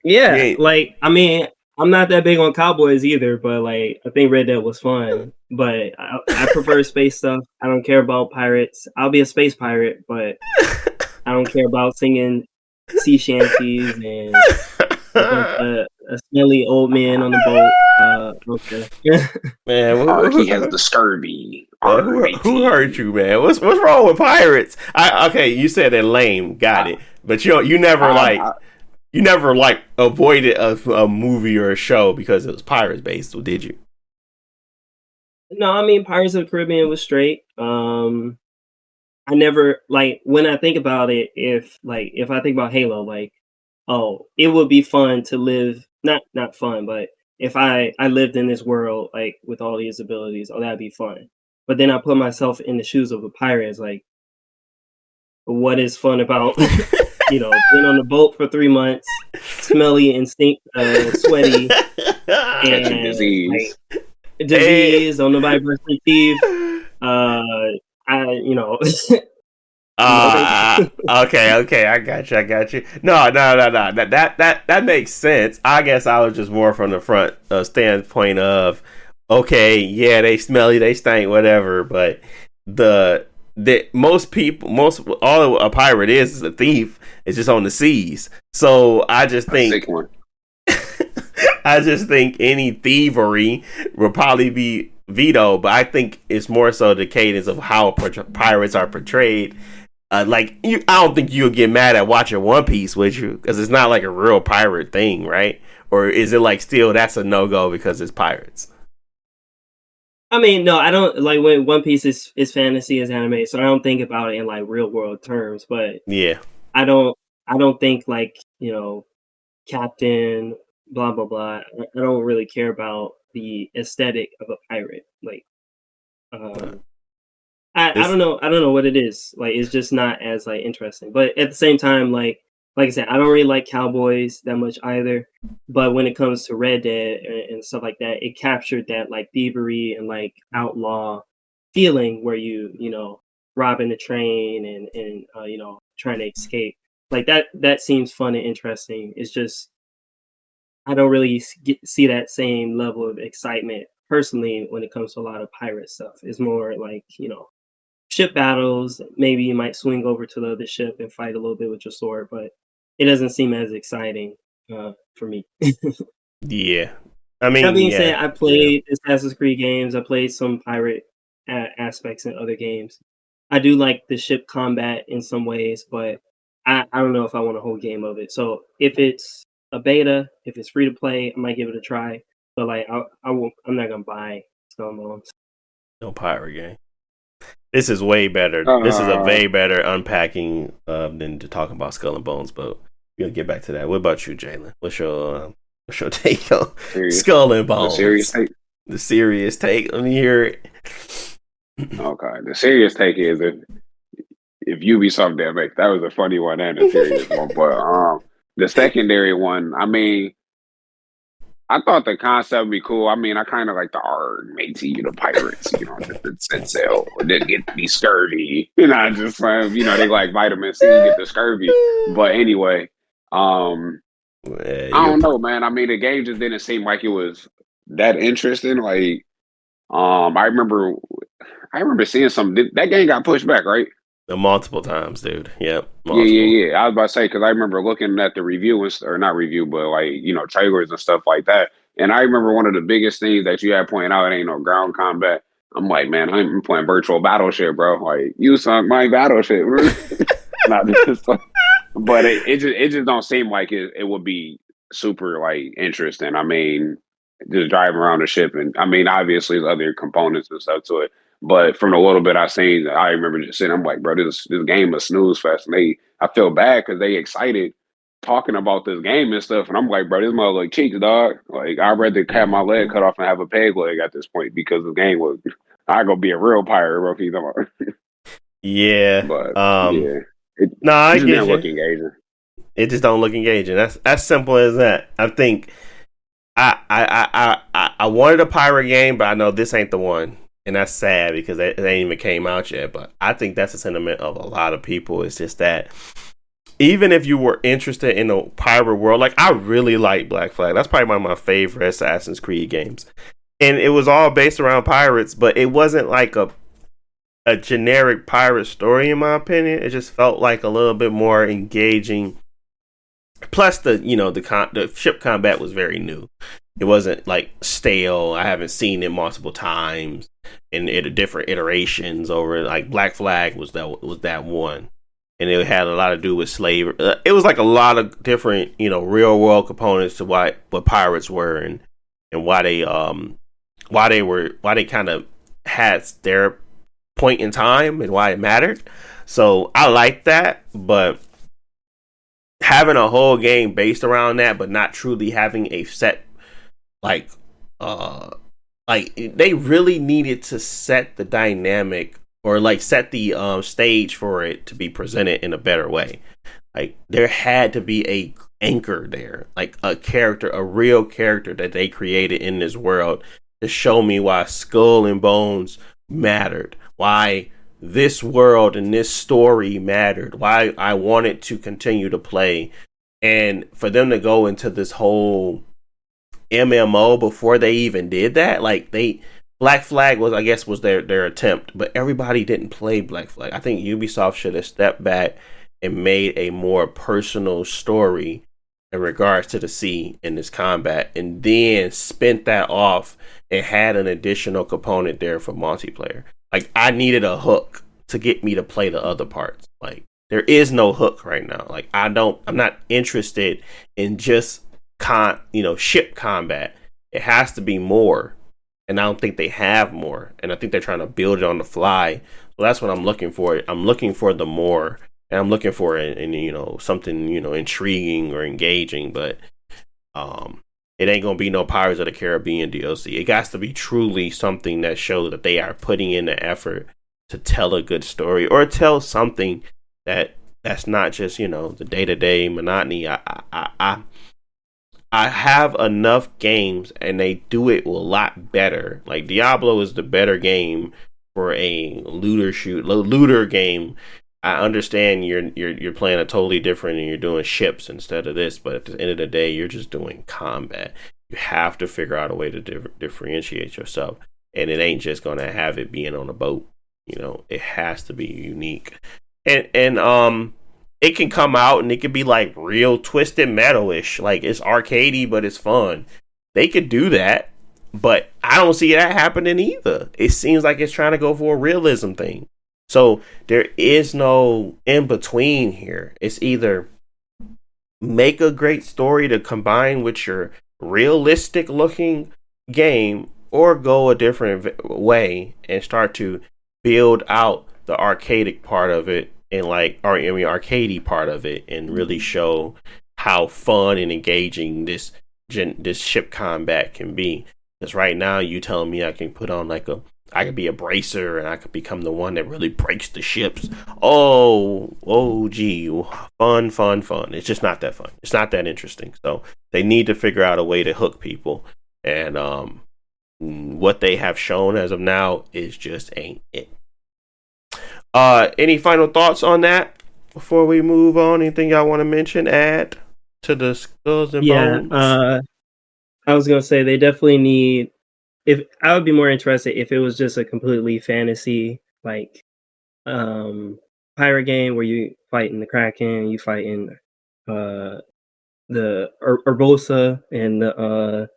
Yeah, ain't- like I mean, I'm not that big on cowboys either, but like I think Red Dead was fun. But I prefer space stuff. I don't care about pirates. I'll be a space pirate, but I don't care about singing sea shanties and a smelly old man on the boat. Okay. Man, He has the scurvy. who hurt you, man? What's wrong with pirates? Okay, you said they're lame. Got it. But you never avoided a movie or a show because it was pirates based, or did you? No, I mean Pirates of the Caribbean was straight. I never like when I think about it. If I think about Halo, like, oh, it would be fun to live. Not fun, but if I lived in this world like with all these abilities, oh, that'd be fun. But then I put myself in the shoes of a pirate. It's like, what is fun about being on the boat for 3 months, smelly and sweaty, and disease. like disease, don't nobody brush their teeth. Okay, I got you. No. That makes sense. I guess I was just more from the front standpoint of, okay, yeah, they smelly, they stink, whatever. But all a pirate is a thief. It's just on the seas. So I just think, any thievery will probably be vetoed. But I think it's more so the cadence of how pirates are portrayed. I don't think you'll get mad at watching One Piece, would you? Because it's not like a real pirate thing, right? Or is it like still that's a no-go because it's pirates? I mean, no, I don't like when One Piece is fantasy, is anime, so I don't think about it in like real world terms. But yeah, I don't think like Captain blah blah blah. I don't really care about the aesthetic of a pirate. Like, I don't know what it is. Like, it's just not as like interesting. But at the same time, like I said, I don't really like cowboys that much either. But when it comes to Red Dead and stuff like that, it captured that like thievery and like outlaw feeling where robbing the train and trying to escape. Like that seems fun and interesting. It's just I don't really see that same level of excitement personally when it comes to a lot of pirate stuff. It's more like ship battles. Maybe you might swing over to the other ship and fight a little bit with your sword, but it doesn't seem as exciting for me. Yeah. I mean, that being said, I played Assassin's Creed games. I played some pirate aspects in other games. I do like the ship combat in some ways, but I don't know if I want a whole game of it. So if it's a beta, if it's free to play, I might give it a try. But like, I won't. I'm not gonna buy Skull and Bones. No pirate game. This is way better. This is a way better unpacking than to talk about Skull and Bones. But we'll get back to that. What about you, Jalen? What's your take on Skull and Bones? The serious take. The serious take. Let me hear it. Okay, the serious take is if Ubisoft did make that was a funny one and a serious one, but the secondary one, I mean, I thought the concept would be cool. I mean, I kind of like the art, matey, the pirates, the set sail, didn't get to be scurvy, just they like vitamin C, you get the scurvy. But anyway, I don't know, man. I mean, the game just didn't seem like it was that interesting. Like, I remember seeing something. That game got pushed back, right? Multiple times, dude. Yep. Yeah. I was about to say, because I remember looking at the review, or not review, but like, trailers and stuff like that. And I remember one of the biggest things that you had pointed out, it ain't no ground combat. I'm like, man, I'm playing virtual battleship, bro. Like, you sunk my battleship. Not just, but it just don't seem like it would be super like interesting. I mean, just driving around the ship, and I mean, obviously there's other components and stuff to it. But from the little bit I seen, I remember just sitting, I'm like, bro, this game is snooze fest. And I feel bad because they excited talking about this game and stuff. And I'm like, bro, this mother like cheats, dog. Like, I'd rather have my leg cut off and have a peg leg at this point because the game was, I go be a real pirate, bro. Yeah. But I it get didn't you. look engaging. It just don't look engaging. That's simple as that. I think I wanted a pirate game, but I know this ain't the one, and that's sad because it ain't even came out yet. But I think that's the sentiment of a lot of people. It's just that even if you were interested in the pirate world, like I really like Black Flag. That's probably one of my favorite Assassin's Creed games, and it was all based around pirates, but it wasn't like a generic pirate story in my opinion. It just felt like a little bit more engaging. Plus the ship combat was very new. It wasn't like stale. I haven't seen it multiple times in different iterations over. Like Black Flag was that one, and it had a lot to do with slavery. It was like a lot of different real world components to what pirates were and why they kind of had their point in time and why it mattered. So I like that, but having a whole game based around that, but not truly having a set like they really needed to set the dynamic or like set the stage for it to be presented in a better way. Like there had to be a anchor there, like a real character that they created in this world to show me why Skull and Bones mattered, why this world and this story mattered, why I wanted to continue to play. And for them to go into this whole MMO before they even did that, like Black Flag was their attempt, but everybody didn't play Black Flag. I think Ubisoft should have stepped back and made a more personal story in regards to the sea in this combat, and then spent that off and had an additional component there for multiplayer. Like I needed a hook to get me to play the other parts. Like there is no hook right now. Like I'm not interested in just ship combat. It has to be more, and I don't think they have more. And I think they're trying to build it on the fly. So that's what I'm looking for. I'm looking for the more, and I'm looking for something intriguing or engaging. But it ain't gonna be no Pirates of the Caribbean DLC. It has to be truly something that shows that they are putting in the effort to tell a good story or tell something that's not just the day-to-day monotony. I have enough games and they do it a lot better. Like Diablo is the better game for a looter game. I understand you're playing a totally different and you're doing ships instead of this, but at the end of the day, you're just doing combat. You have to figure out a way to differentiate yourself, and it ain't just gonna have it being on a boat. It has to be unique, and it can come out and it can be like real twisted metal-ish, like it's arcadey but it's fun. They could do that, but I don't see that happening either. It seems like it's trying to go for a realism thing. So there is no in between here. It's either make a great story to combine with your realistic looking game, or go a different way and start to build out the arcadic part of it and arcadey part of it, and really show how fun and engaging this ship combat can be. Because right now you telling me I can put on I could be a bracer and I could become the one that really breaks the ships. Gee, fun. It's just not that fun. It's not that interesting. So they need to figure out a way to hook people. And what they have shown as of now is just ain't it. Any final thoughts on that before we move on? Anything y'all want to mention, add to the Skulls and Bones? I was gonna say they definitely need. If I would be more interested if it was just a completely fantasy pirate game where you fighting the Kraken, you fighting the Urbosa and the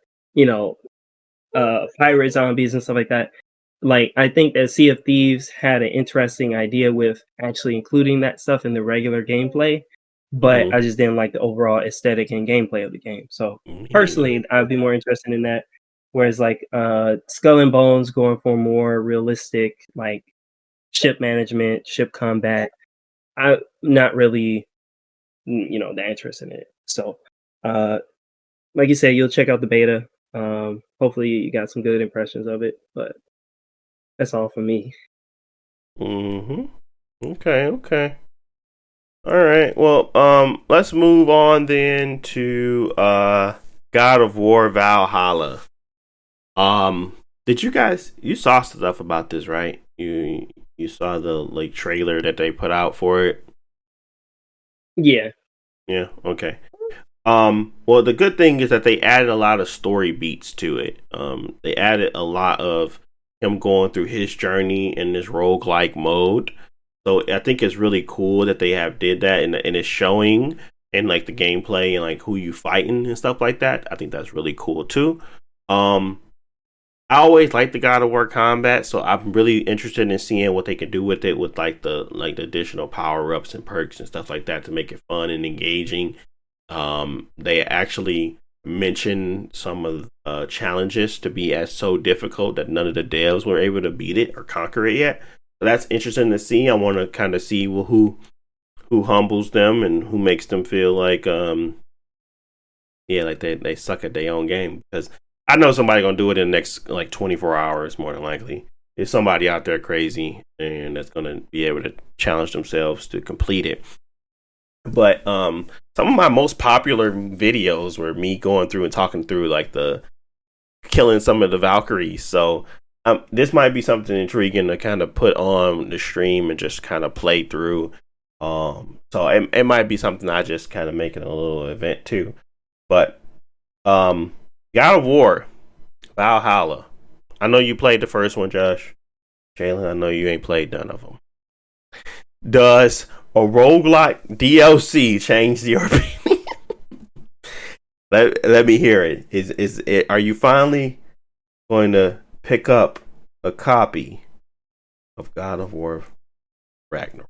pirate zombies and stuff like that. Like I think that Sea of Thieves had an interesting idea with actually including that stuff in the regular gameplay, but I just didn't like the overall aesthetic and gameplay of the game. So personally, I'd be more interested in that. Whereas Skull and Bones going for more realistic ship management, ship combat, I'm not really that interested in it. So like you said, you'll check out the beta. Hopefully you got some good impressions of it, but that's all for me. Okay. All right. Well, let's move on then to God of War Valhalla. Did you saw stuff about this, right? You saw the like trailer that they put out for it? Yeah. Yeah, okay. Well, the good thing is that they added a lot of story beats to it. They added a lot of him going through his journey in this roguelike mode. So I think it's really cool that they have did that and it's showing in like the gameplay and like who you fighting and stuff like that. I think that's really cool too. Um, I always like the God of War combat, so I'm really interested in seeing what they can do with it with like the additional power ups and perks and stuff like that to make it fun and engaging. They actually mentioned some of challenges to be as so difficult that none of the devs were able to beat it or conquer it yet. So that's interesting to see. I want to kind of see who humbles them and who makes them feel like like they suck at their own game, because I know somebody gonna do it in the next like 24 hours more than likely. There's somebody out there crazy and that's gonna be able to challenge themselves to complete it. But some of my most popular videos were me going through and talking through like the killing some of the Valkyries. So this might be something intriguing to kind of put on the stream and just kind of play through. So it might be something I just kind of make it a little event too. But God of War Valhalla. I know you played the first one, Josh. Jalen, I know you ain't played none of them. Does a roguelike DLC change your opinion? let me hear it. Is it? Are you finally going to pick up a copy of God of War Ragnarok?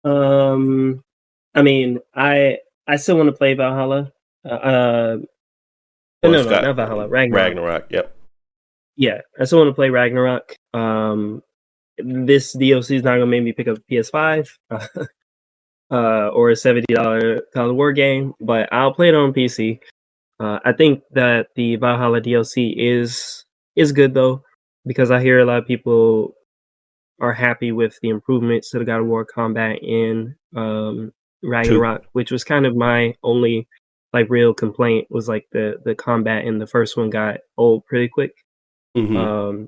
I mean, I still want to play Valhalla. No, not Valhalla. Ragnarok. Yep. Yeah, I still want to play Ragnarok. This DLC is not gonna make me pick up a PS5 or a $70 God of War game, but I'll play it on PC. I think that the Valhalla DLC is good though, because I hear a lot of people are happy with the improvements to the God of War combat in Ragnarok, which was kind of my only like real complaint, was like the combat in the first one got old pretty quick. Mm-hmm.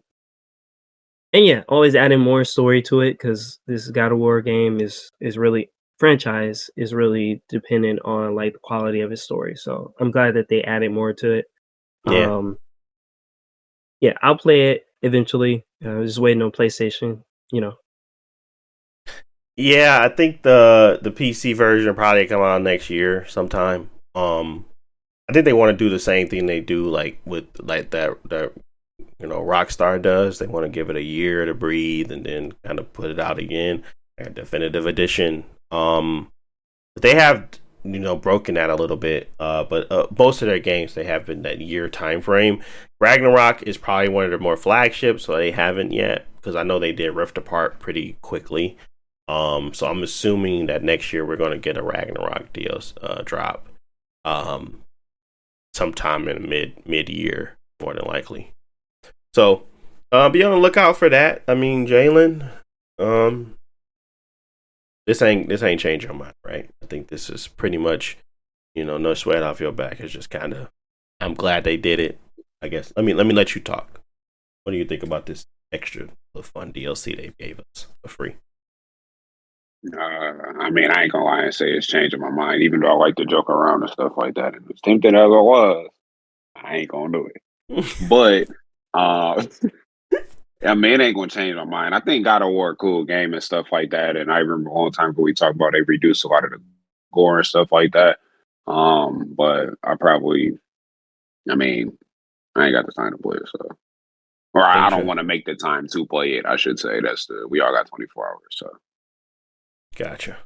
And yeah, always adding more story to it, because this God of War game is really franchise is really dependent on like the quality of its story. So I'm glad that they added more to it. Yeah. Yeah, I'll play it eventually. Just waiting on PlayStation, you know. Yeah, I think the PC version will probably come out next year sometime. I think they want to do the same thing they do like with like that Rockstar does. They want to give it a year to breathe and then kind of put it out again, a definitive edition. They have broken that a little bit. But most of their games they have in that year time frame. Ragnarok is probably one of their more flagships, so they haven't yet, because I know they did Rift Apart pretty quickly. So I'm assuming that next year we're going to get a Ragnarok deals drop, sometime in mid year, more than likely. So be on the lookout for that. I mean, Jalen, this ain't changing your mind, right? I think this is pretty much, no sweat off your back. It's just kind of, I'm glad they did it. I guess. Let me let you talk. What do you think about this extra fun DLC they gave us for free? I mean, I ain't gonna lie and say it's changing my mind, even though I like to joke around and stuff like that. And as tempted as I was, I ain't gonna do it. But I mean, it ain't gonna change my mind. I think God of War a cool game and stuff like that. And I remember a long time ago we talked about they reduced a lot of the gore and stuff like that. But I mean, I ain't got the time to play it, so. Or I don't want to make the time to play it, I should say. We all got 24 hours, so. Gotcha.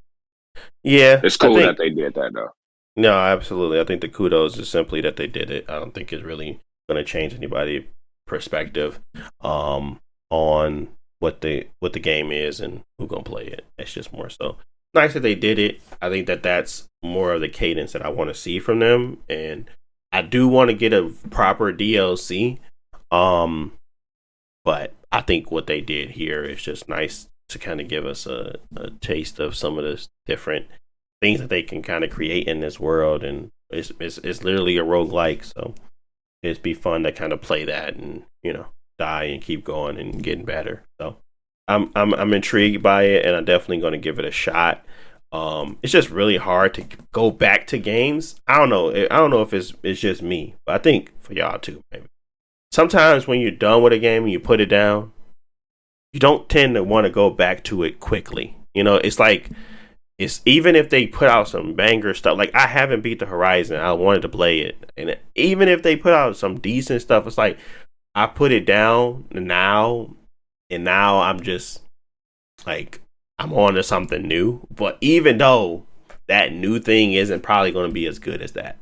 Yeah. It's cool that they did that, though. No, absolutely. I think the kudos is simply that they did it. I don't think it's really going to change anybody's perspective on what the game is and who's going to play it. It's just more so nice that they did it. I think that that's more of the cadence that I want to see from them. And I do want to get a proper DLC. But I think what they did here is just nice to kind of give us a taste of some of the different things that they can kind of create in this world. And it's literally a roguelike, so it'd be fun to kind of play that and, you know, die and keep going and getting better. So I'm intrigued by it, and I'm definitely going to give it a shot. It's just really hard to go back to games. I don't know if it's just me, but I think for y'all too, maybe. Sometimes when you're done with a game and you put it down, you don't tend to want to go back to it quickly. You know, it's like, it's even if they put out some banger stuff, like I haven't beat the Horizon, I wanted to play it, and even if they put out some decent stuff, it's like I put it down now, and now I'm just like, I'm on to something new. But even though that new thing isn't probably going to be as good as that,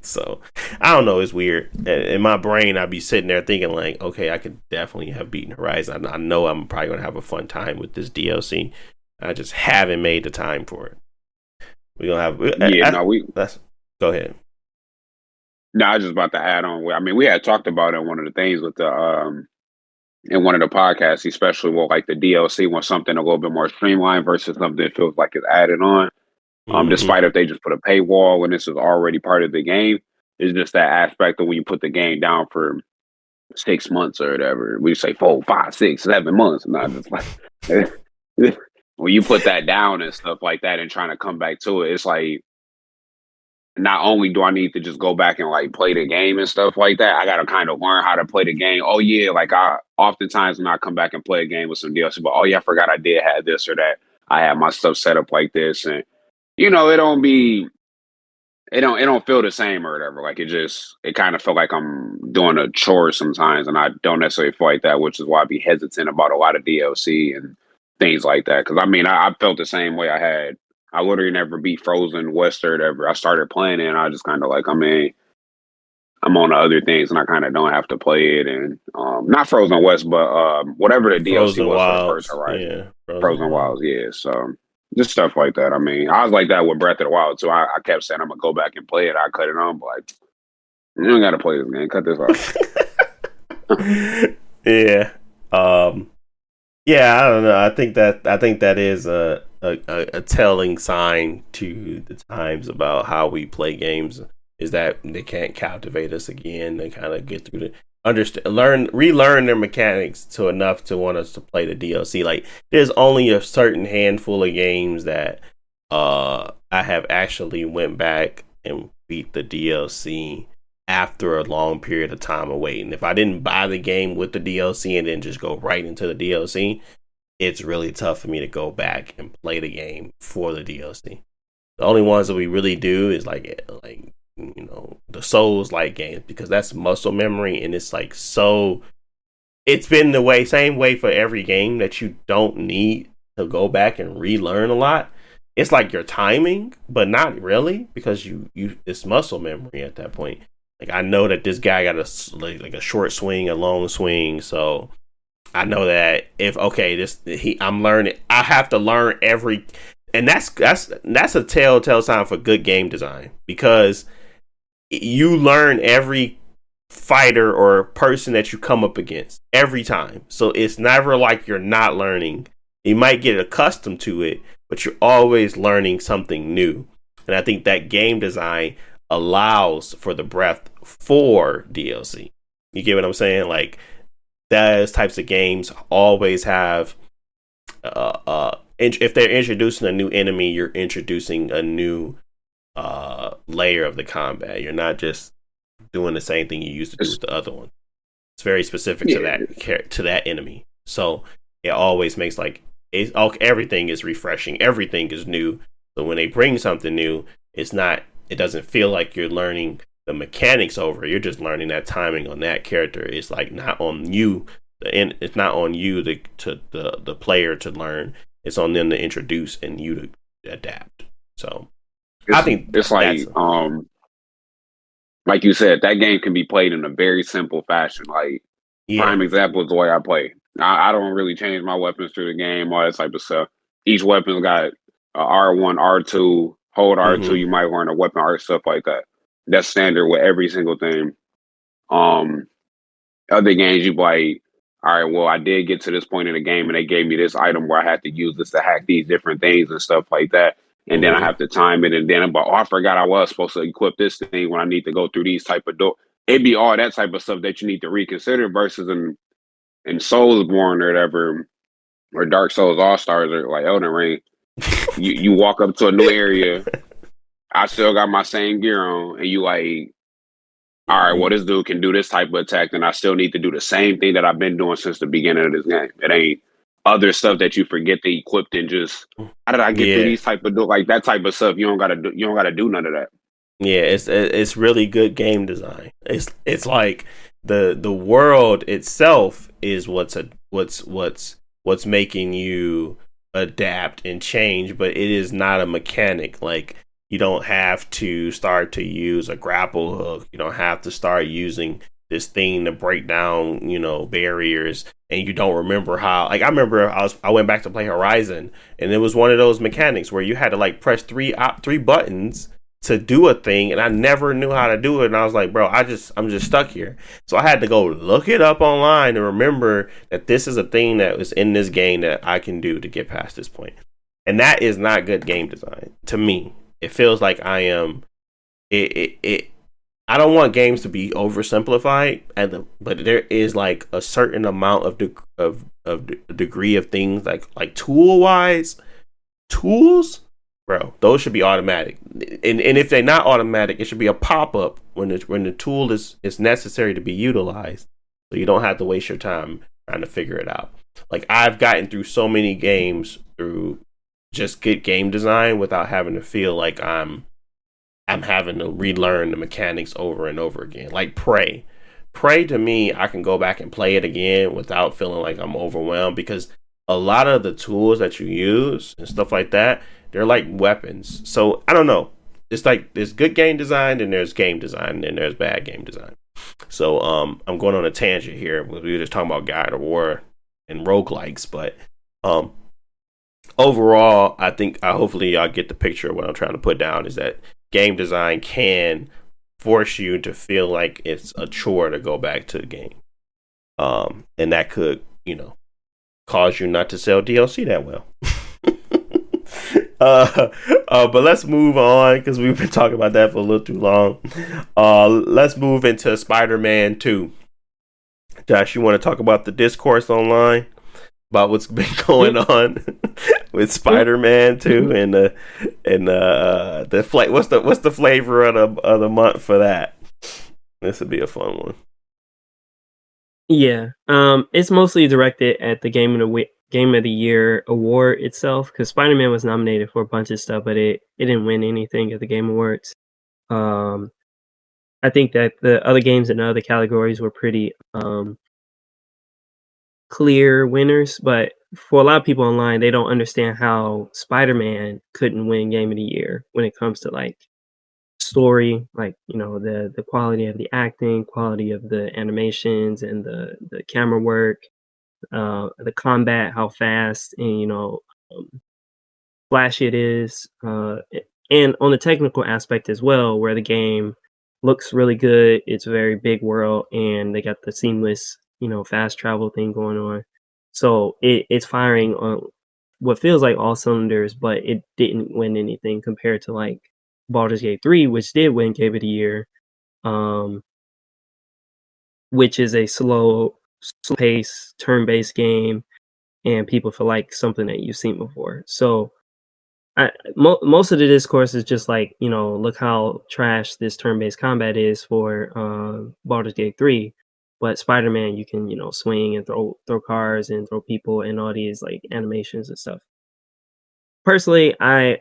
so I don't know, it's weird. In my brain, I'd be sitting there thinking like, okay, I could definitely have beaten Horizon. I know I'm probably going to have a fun time with this DLC. I just haven't made the time for it. We're gonna have go ahead. No, I was just about to add on. I mean, we had talked about it in one of the things with the in one of the podcasts, especially with like the DLC wants something a little bit more streamlined versus something that feels like it's added on. Despite if they just put a paywall when this is already part of the game, it's just that aspect of when you put the game down for 6 months or whatever. We say 4, 5, 6, 7 months, and not just like when you put that down and stuff like that and trying to come back to it, it's like, not only do I need to just go back and like play the game and stuff like that, I gotta kind of learn how to play the game. Oh yeah, like I oftentimes when I come back and play a game with some DLC, but oh yeah, I forgot I did have this or that. I had my stuff set up like this, and you know, it don't feel the same or whatever. Like it kind of felt like I'm doing a chore sometimes, and I don't necessarily feel like that, which is why I be hesitant about a lot of DLC and things like that. Because I mean, I felt the same way. I literally never beat Frozen West or whatever. I started playing it, and I just kind of like, I mean, I'm on to other things, and I kind of don't have to play it. And not Frozen West, but whatever the Frozen DLC was Wilds, for the first Horizon. yeah, Frozen Wilds, yeah. So just stuff like that. I mean, I was like that with Breath of the Wild too. I kept saying I'm gonna go back and play it. I cut it on, but like, you don't gotta play this game. Cut this off. Yeah. Yeah, I don't know. I think that is a telling sign to the times about how we play games, is that they can't captivate us again. They kind of get through relearn their mechanics to enough to want us to play the DLC. Like, there's only a certain handful of games that I have actually went back and beat the DLC after a long period of time of waiting. If I didn't buy the game with the DLC and then just go right into the DLC, it's really tough for me to go back and play the game for the DLC. The only ones that we really do is like you know, the Souls-like games, because that's muscle memory, and it's like, so it's been the same way for every game that you don't need to go back and relearn a lot. It's like your timing, but not really, because you it's muscle memory at that point. Like, I know that this guy got a short swing, a long swing, so I know that if I'm learning, I have to learn every, and that's a telltale sign for good game design, because you learn every fighter or person that you come up against every time. So it's never like you're not learning. You might get accustomed to it, but you're always learning something new. And I think that game design allows for the breadth for DLC. You get what I'm saying? Like, those types of games always have if they're introducing a new enemy, you're introducing a new layer of the combat. You're not just doing the same thing you used to do with the other one. It's very specific to that enemy. So it always makes everything is refreshing, everything is new. So when they bring something new, it doesn't feel like you're learning the mechanics over. You're just learning that timing on that character. It's like not on you. It's not on you the player to learn. It's on them to introduce and you to adapt. So I think it's like you said, that game can be played in a very simple fashion. Like, prime example is the way I play. I don't really change my weapons through the game, all that type of stuff. Each weapon's got R1, R2, hold R2. You might learn a weapon art, stuff like that. That's standard with every single thing. Other games, you like, all right, well, I did get to this point in the game and they gave me this item where I had to use this to hack these different things and stuff like that. And then I have to time it. And then I'm like, oh, I forgot I was supposed to equip this thing when I need to go through these type of door. It'd be all that type of stuff that you need to reconsider versus in Soulsborne or whatever, or Dark Souls All Stars or like Elden Ring. You walk up to a new area. I still got my same gear on, and you like, all right, well, this dude can do this type of attack, and I still need to do the same thing that I've been doing since the beginning of this game. It ain't other stuff that you forget to equip and just how did I get through these type of like that type of stuff. You don't gotta do none of that. Yeah, it's really good game design. It's like the world itself is what's making you adapt and change, but it is not a mechanic. Like, you don't have to start to use a grapple hook. You don't have to start using this thing to break down, barriers. And you don't remember how. Like, I remember I went back to play Horizon, and it was one of those mechanics where you had to like press three buttons to do a thing, and I never knew how to do it. And I was like, bro, I'm just stuck here. So I had to go look it up online and remember that this is a thing that was in this game that I can do to get past this point. And that is not good game design to me. It feels like I am. I don't want games to be oversimplified, but there is like a certain amount of degree of things like tools, bro. Those should be automatic, and if they're not automatic, it should be a pop up when the tool is necessary to be utilized, so you don't have to waste your time trying to figure it out. Like, I've gotten through so many games through just good game design without having to feel like I'm having to relearn the mechanics over and over again. Like Prey to me, I can go back and play it again without feeling like I'm overwhelmed, because a lot of the tools that you use and stuff like that, they're like weapons. So I don't know. It's like there's good game design and there's game design and there's bad game design. So I'm going on a tangent here. We were just talking about God of War and roguelikes, but overall, I think hopefully y'all get the picture of what I'm trying to put down, is that game design can force you to feel like it's a chore to go back to the game. And that could, cause you not to sell DLC that well. But let's move on, because we've been talking about that for a little too long. Let's move into Spider-Man 2. Josh, you want to talk about the discourse online about what's been going on with Spider-Man 2 and what's the flavor of the month for that? This would be a fun one. Yeah, it's mostly directed at the Game of the Year award itself, because Spider-Man was nominated for a bunch of stuff, but it didn't win anything at the Game Awards. I think that the other games in the other categories were pretty clear winners, but for a lot of people online, they don't understand how Spider-Man couldn't win Game of the Year when it comes to like story, like, the quality of the acting, quality of the animations and the camera work, the combat, how fast and flashy it is, and on the technical aspect as well, where the game looks really good. It's a very big world, and they got the seamless fast travel thing going on. So it's firing on what feels like all cylinders, but it didn't win anything compared to like Baldur's Gate 3, which did win Game of the Year, which is a slow pace, turn-based game, and people feel like something that you've seen before. So most of the discourse is just like, look how trash this turn-based combat is for Baldur's Gate 3. But Spider-Man, you can, swing and throw cars and throw people and all these like animations and stuff. Personally, I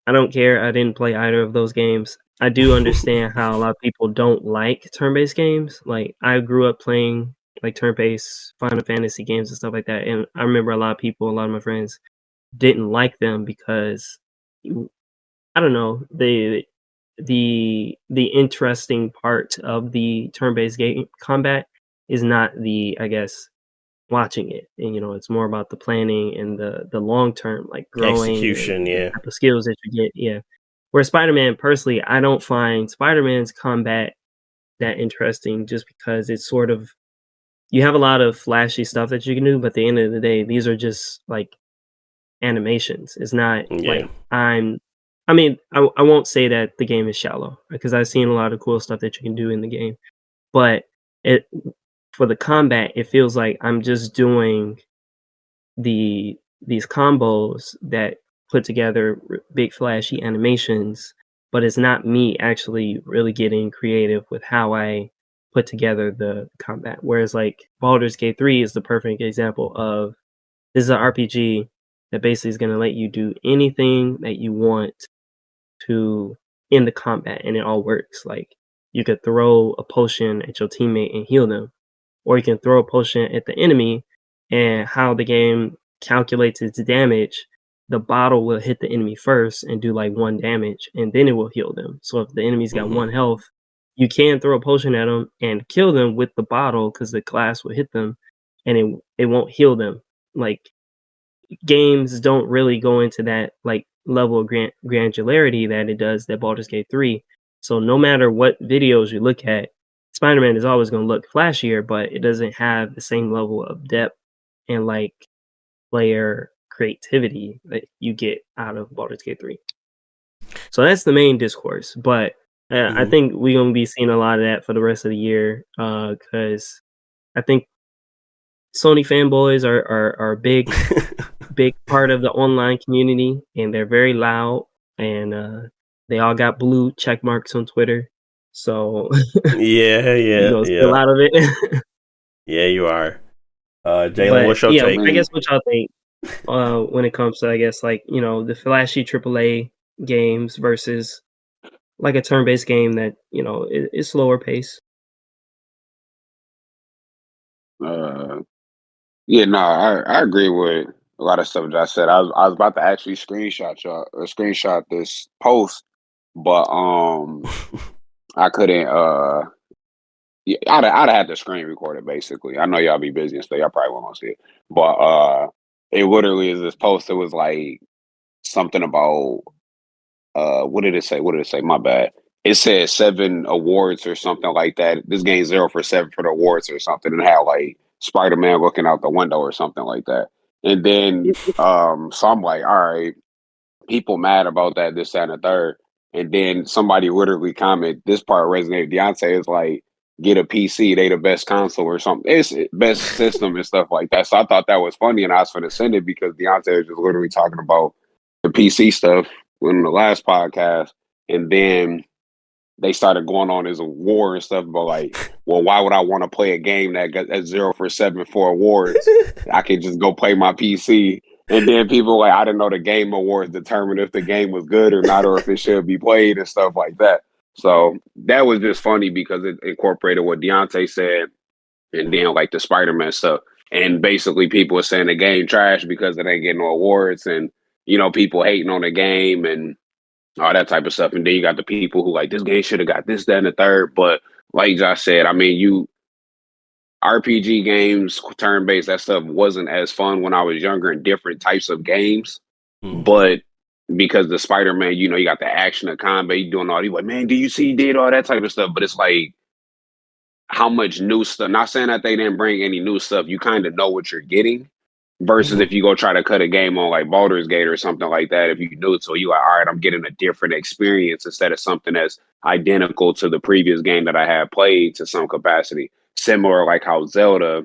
don't care. I didn't play either of those games. I do understand how a lot of people don't like turn-based games. Like, I grew up playing like turn-based Final Fantasy games and stuff like that, and I remember a lot of my friends didn't like them because, I don't know, the interesting part of the turn-based game combat is not I guess, watching it, and it's more about the planning and the long term, like growing execution, the type of skills that you get. Yeah, where Spider-Man, personally, I don't find Spider-Man's combat that interesting, just because it's sort of you have a lot of flashy stuff that you can do, but at the end of the day, these are just like animations. It's not like I won't say that the game is shallow because I've seen a lot of cool stuff that you can do in the game, but it for the combat, it feels like I'm just doing these combos that put together big flashy animations, but it's not me actually really getting creative with how I put together the combat. Whereas like Baldur's Gate 3 is the perfect example of this is an RPG that basically is going to let you do anything that you want to in the combat, and it all works. Like you could throw a potion at your teammate and heal them, or you can throw a potion at the enemy, and how the game calculates its damage, the bottle will hit the enemy first and do like 1 damage, and then it will heal them. So if the enemy's got 1 health, you can throw a potion at them and kill them with the bottle because the glass will hit them, and it won't heal them. Like games don't really go into that like level of granularity that it does that Baldur's Gate 3. So no matter what videos you look at, Spider-Man is always going to look flashier, but it doesn't have the same level of depth and like player creativity that you get out of Baldur's Gate 3. So that's the main discourse, but I think we're going to be seeing a lot of that for the rest of the year because I think Sony fanboys are a big part of the online community, and they're very loud, and they all got blue check marks on Twitter. So you're gonna see a lot of it. Yeah, you are. Jalen, what's your take? I guess what y'all think when it comes to, I guess, like, you know, the flashy AAA games versus like a turn-based game that, you know, is slower pace. Yeah, no, I agree with a lot of stuff Josh said. I was about to actually screenshot this post, but I couldn't. Yeah, I'd have had to screen record it basically. I know y'all be busy and stuff. Y'all probably won't see it, but it literally is this post. It was like something about what did it say? What did it say? My bad. It said 7 awards or something like that. This game's 0 for 7 for the awards or something, and had like Spider-Man looking out the window or something like that. And then so I'm like, all right, people mad about that, this, that, and the third. And then somebody literally comment, this part resonated. Deontay is like, get a PC, they the best console or something. It's best system and stuff like that. So I thought that was funny, and I was going to send it because Deontay was just literally talking about the PC stuff in the last podcast. And then they started going on as a war and stuff about like, well, why would I want to play a game that got at 0 for 7 for awards? I could just go play my PC. And then people like, I didn't know the game awards determined if the game was good or not, or if it should be played and stuff like that. So that was just funny because it incorporated what Deontay said, and then like the Spider-Man stuff. And basically people were saying the game trash because it ain't getting no awards, and, you know, people hating on the game and all that type of stuff. And then you got the people who like, this game should have got this, that, and the third. But like Josh said, I mean, RPG games, turn-based, that stuff wasn't as fun when I was younger in different types of games. But because the Spider-Man, you know, you got the action, the combat, you doing all these, like, man, do you see, did all that type of stuff. But it's like, how much new stuff, not saying that they didn't bring any new stuff, you kind of know what you're getting. Versus if you go try to cut a game on like Baldur's Gate or something like that, if you do it, so you like, all right, I'm getting a different experience instead of something that's identical to the previous game that I had played to some capacity. Similar like how Zelda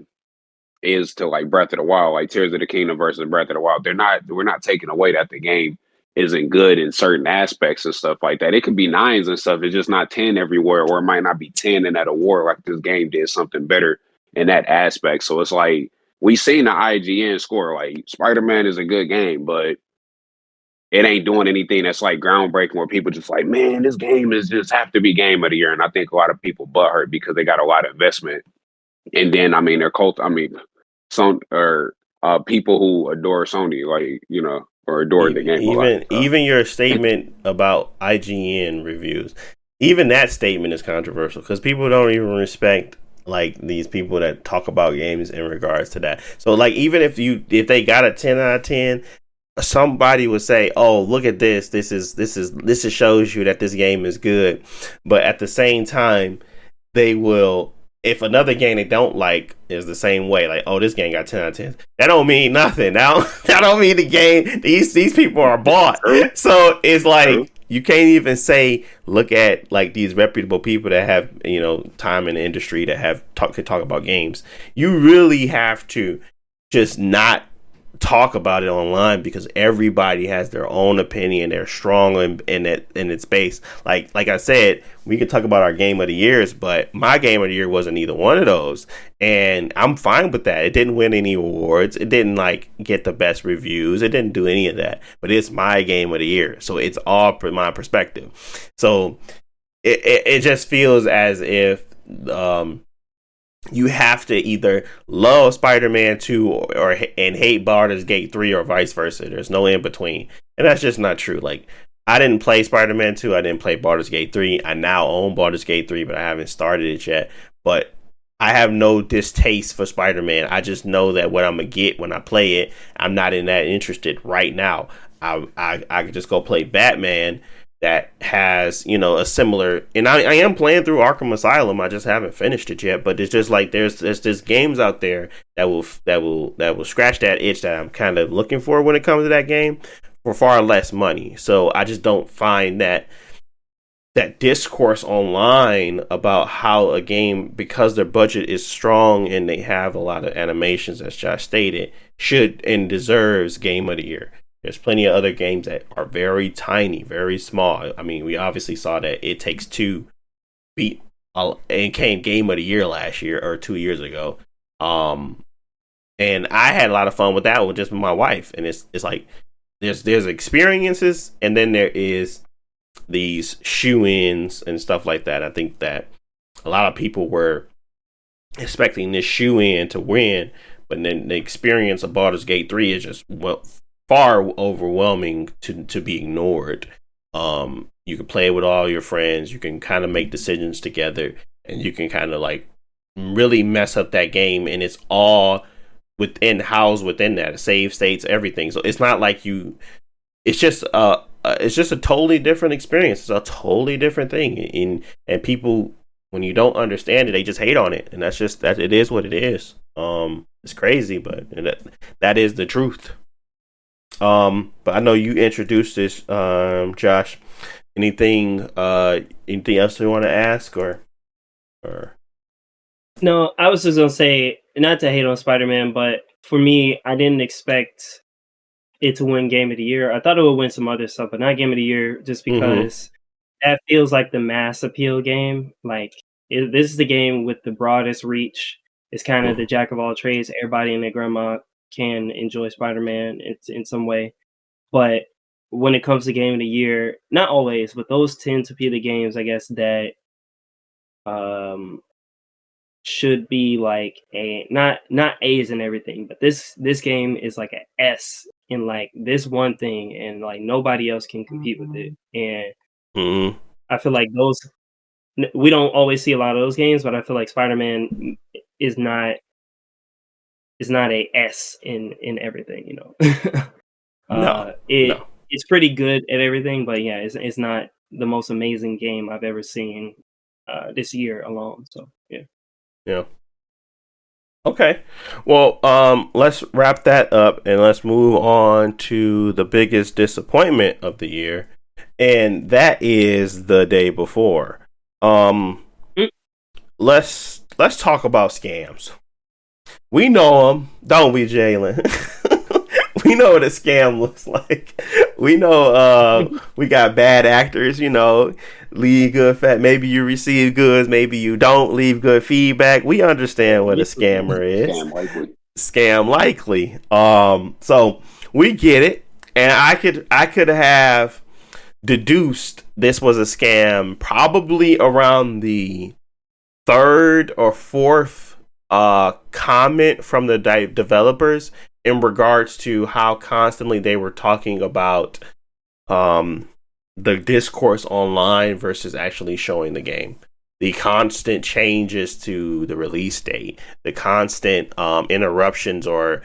is to like Breath of the Wild, like Tears of the Kingdom versus Breath of the Wild. We're not taking away that the game isn't good in certain aspects and stuff like that. It could be 9s and stuff. It's just not 10 everywhere, or it might not be 10 in that award. Like this game did something better in that aspect. So it's like, we seen the IGN score, like Spider-Man is a good game, but it ain't doing anything that's like groundbreaking where people just like, man, this game is just have to be game of the year. And I think a lot of people butthurt because they got a lot of investment. And then, I mean, people who adore Sony, like, you know, or adore the game. Even your statement about IGN reviews, even that statement is controversial because people don't even respect like these people that talk about games in regards to that. So like, even if they got a 10 out of 10, somebody would say, oh, look at this shows you that this game is good. But at the same time, they will if another game they don't like is the same way, like, oh, this game got 10 out of 10, that don't mean nothing. That don't mean the game. These people are bought. So it's like you can't even say look at like these reputable people that have time in the industry that could talk about games. You really have to just not talk about it online because everybody has their own opinion. They're strong in its base. Like I said, we could talk about our game of the years, but my game of the year wasn't either one of those, and I'm fine with that. It didn't win any awards. It didn't like get the best reviews. It didn't do any of that. But it's my game of the year, so it's all my perspective. So it just feels as if you have to either love Spider-Man 2 and hate Baldur's Gate 3 or vice versa. There's no in between. And that's just not true. Like, I didn't play Spider-Man 2. I didn't play Baldur's Gate 3. I now own Baldur's Gate 3, but I haven't started it yet. But I have no distaste for Spider-Man. I just know that what I'm going to get when I play it, I'm not in that interested right now. I could just go play Batman that has, a similar, and I am playing through Arkham Asylum. I just haven't finished it yet, but it's just like there's just games out there that will scratch that itch that I'm kind of looking for when it comes to that game for far less money. So I just don't find that discourse online about how a game, because their budget is strong and they have a lot of animations, as Josh stated, should and deserves game of the year. There's plenty of other games that are very tiny, very small. I mean, we obviously saw that It Takes Two beat and came game of the year last year or 2 years ago. And I had a lot of fun with that with just my wife. And it's like there's experiences, and then there is these shoe-ins and stuff like that. I think that a lot of people were expecting this shoe-in to win, but then the experience of Baldur's Gate 3 is just far overwhelming to be ignored. You can play with all your friends. You can kind of make decisions together, and you can kind of like really mess up that game. And it's all housed within that, save states, everything. So it's not like it's just a totally different experience. It's a totally different thing. And people, when you don't understand it, they just hate on it. And that's just that. It is what it is. It's crazy, but that is the truth. But I know you introduced this, Josh. Anything else you want to ask or? No, I was just gonna say, not to hate on Spider-Man, but for me, I didn't expect it to win Game of the Year. I thought it would win some other stuff, but not Game of the Year, just because that feels like the mass appeal game. Like this is the game with the broadest reach. It's kind of the jack of all trades. Everybody and their grandma can enjoy Spider-Man in some way. But when it comes to Game of the Year, not always, but those tend to be the games, I guess, that should be like a not A's and everything, but this game is like an S in like this one thing, and like nobody else can compete with it. And I feel like those, we don't always see a lot of those games, but I feel like Spider-Man is not a S in everything, It's pretty good at everything, but yeah, it's not the most amazing game I've ever seen this year alone. So yeah. Okay. Well, let's wrap that up and let's move on to the biggest disappointment of the year, and that is The Day Before. Let's talk about scams. We know them, don't we, Jalen? We know what a scam looks like. We know we got bad actors, leave good maybe you receive goods, maybe you don't, leave good feedback. We understand what a scammer is. Scam likely. So we get it. And I could have deduced this was a scam probably around the third or fourth comment from the developers in regards to how constantly they were talking about the discourse online versus actually showing the game. The constant changes to the release date, the constant interruptions, or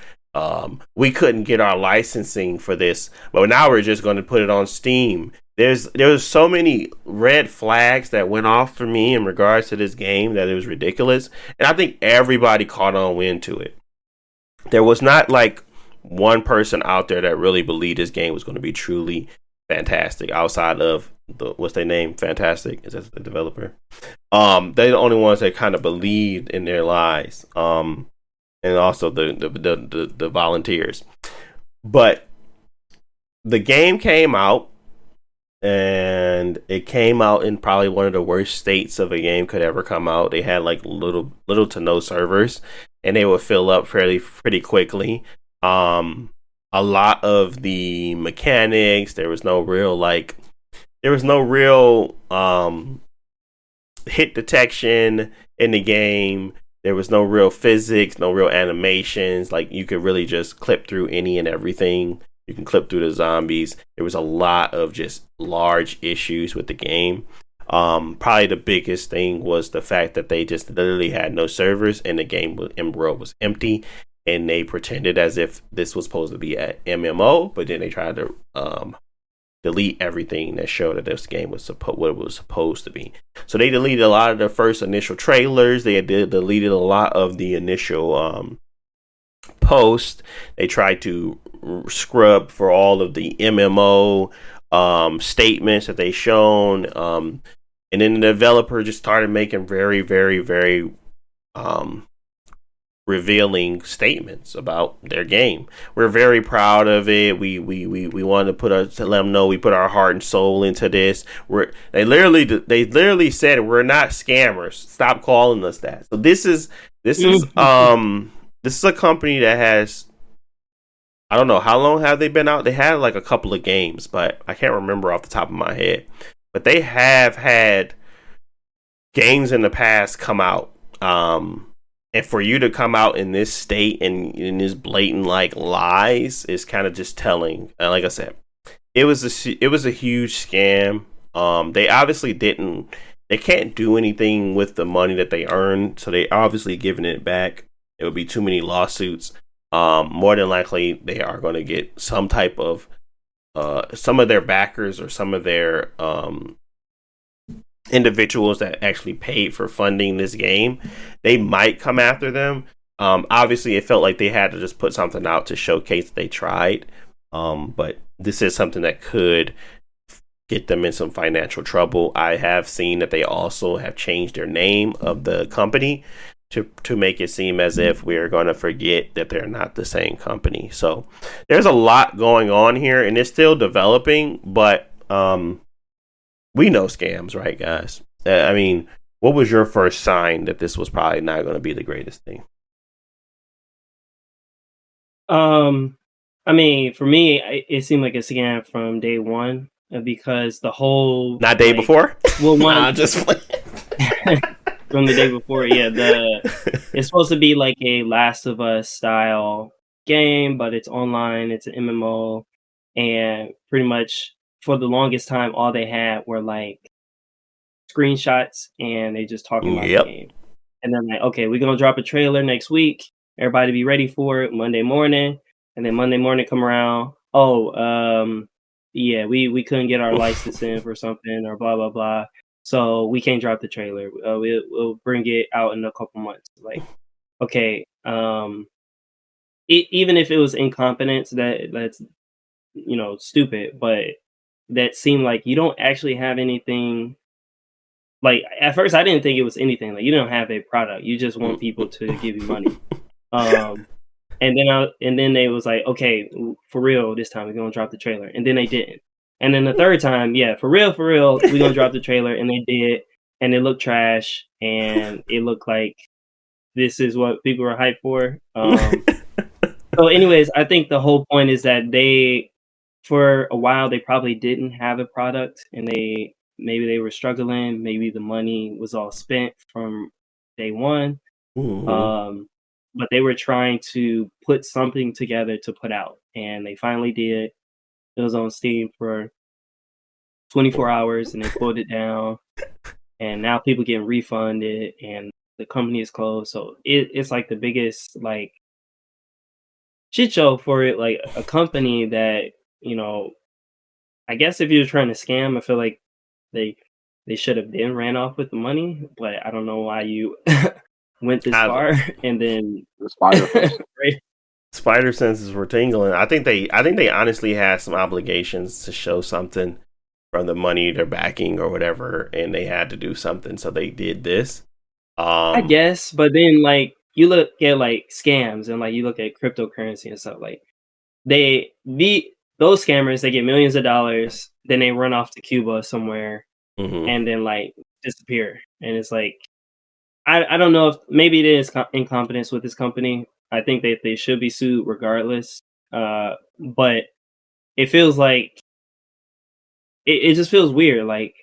we couldn't get our licensing for this, but now we're just going to put it on Steam. there was so many red flags that went off for me in regards to this game that it was ridiculous, and I think everybody caught on wind to it. There was not like one person out there that really believed this game was going to be truly fantastic outside of what's their name? Fantastic. Is that the developer? They're the only ones that kind of believed in their lies. And also the volunteers. But the game came out, and it came out in probably one of the worst states of a game could ever come out. They had like little to no servers, and they would fill up pretty quickly. A lot of the mechanics, there was no real hit detection in the game. There was no real physics, no real animations. Like, you could really just clip through any and everything. You can clip through the zombies. There was a lot of just large issues with the game. Probably the biggest thing was the fact that they just literally had no servers, and the game world was empty. And they pretended as if this was supposed to be an MMO, but then they tried to delete everything that showed that this game was what it was supposed to be. So they deleted a lot of the first initial trailers. They deleted a lot of the initial posts. They tried to scrub for all of the MMO statements that they shown. And then the developer just started making very, very, very revealing statements about their game. We're very proud of it. We wanted to let them know we put our heart and soul into this. They literally said we're not scammers. Stop calling us that. So this is a company that has, I don't know how long have they been out. They had like a couple of games, but I can't remember off the top of my head. But they have had games in the past come out. And for you to come out in this state and in this blatant like lies is kind of just telling. And like I said, it was a huge scam. They obviously they can't do anything with the money that they earned, so they obviously giving it back. It would be too many lawsuits. More than likely, they are going to get some type of some of their backers or some of their individuals that actually paid for funding this game. They might come after them. Obviously, it felt like they had to just put something out to showcase that they tried. But this is something that could get them in some financial trouble. I have seen that they also have changed their name of the company to make it seem as if we're going to forget that they're not the same company. So there's a lot going on here, and it's still developing, but we know scams, right, guys? I mean, what was your first sign that this was probably not going to be the greatest thing? I mean, for me, it seemed like a scam from day one because the whole not day before. Well, nah, just from the day before, yeah. It's supposed to be like a Last of Us style game, but it's online. It's an MMO, and pretty much for the longest time, all they had were like screenshots, and they just talking about the game. And then like, okay, we're gonna drop a trailer next week. Everybody be ready for it Monday morning. And then Monday morning come around. Yeah, we couldn't get our license in for something or blah blah blah. So we can't drop the trailer. We'll bring it out in a couple months. Like, okay, even if it was incompetence, that's stupid, but that seemed like you don't actually have anything. Like, at first, I didn't think it was anything. Like, you don't have a product. You just want people to give you money. And then they was like, okay, for real, this time we're gonna drop the trailer. And then they didn't. And then the third time, yeah, for real, we're gonna drop the trailer. And they did. And it looked trash. And it looked like this is what people are hyped for. So anyways, I think the whole point is that for a while, they probably didn't have a product, and maybe they were struggling. Maybe the money was all spent from day one. Mm-hmm. But they were trying to put something together to put out, and they finally did. It was on Steam for 24 hours, and they pulled it down. And now people getting refunded, and the company is closed. So it's like the biggest like shit show for it, like a company that I guess if you're trying to scam, I feel like they they should have then ran off with the money, but I don't know why you went this I, far and then The spider sense. right. spider senses were tingling. I think they honestly had some obligations to show something from the money they're backing or whatever, and they had to do something, so they did this. I guess, but then like you look at like scams and like you look at cryptocurrency and stuff like those scammers they get millions of dollars, then they run off to Cuba somewhere mhm. and then like disappear. And it's like I don't know if maybe it is incompetence with this company. I think that they should be sued regardless. But it feels like it just feels weird. Like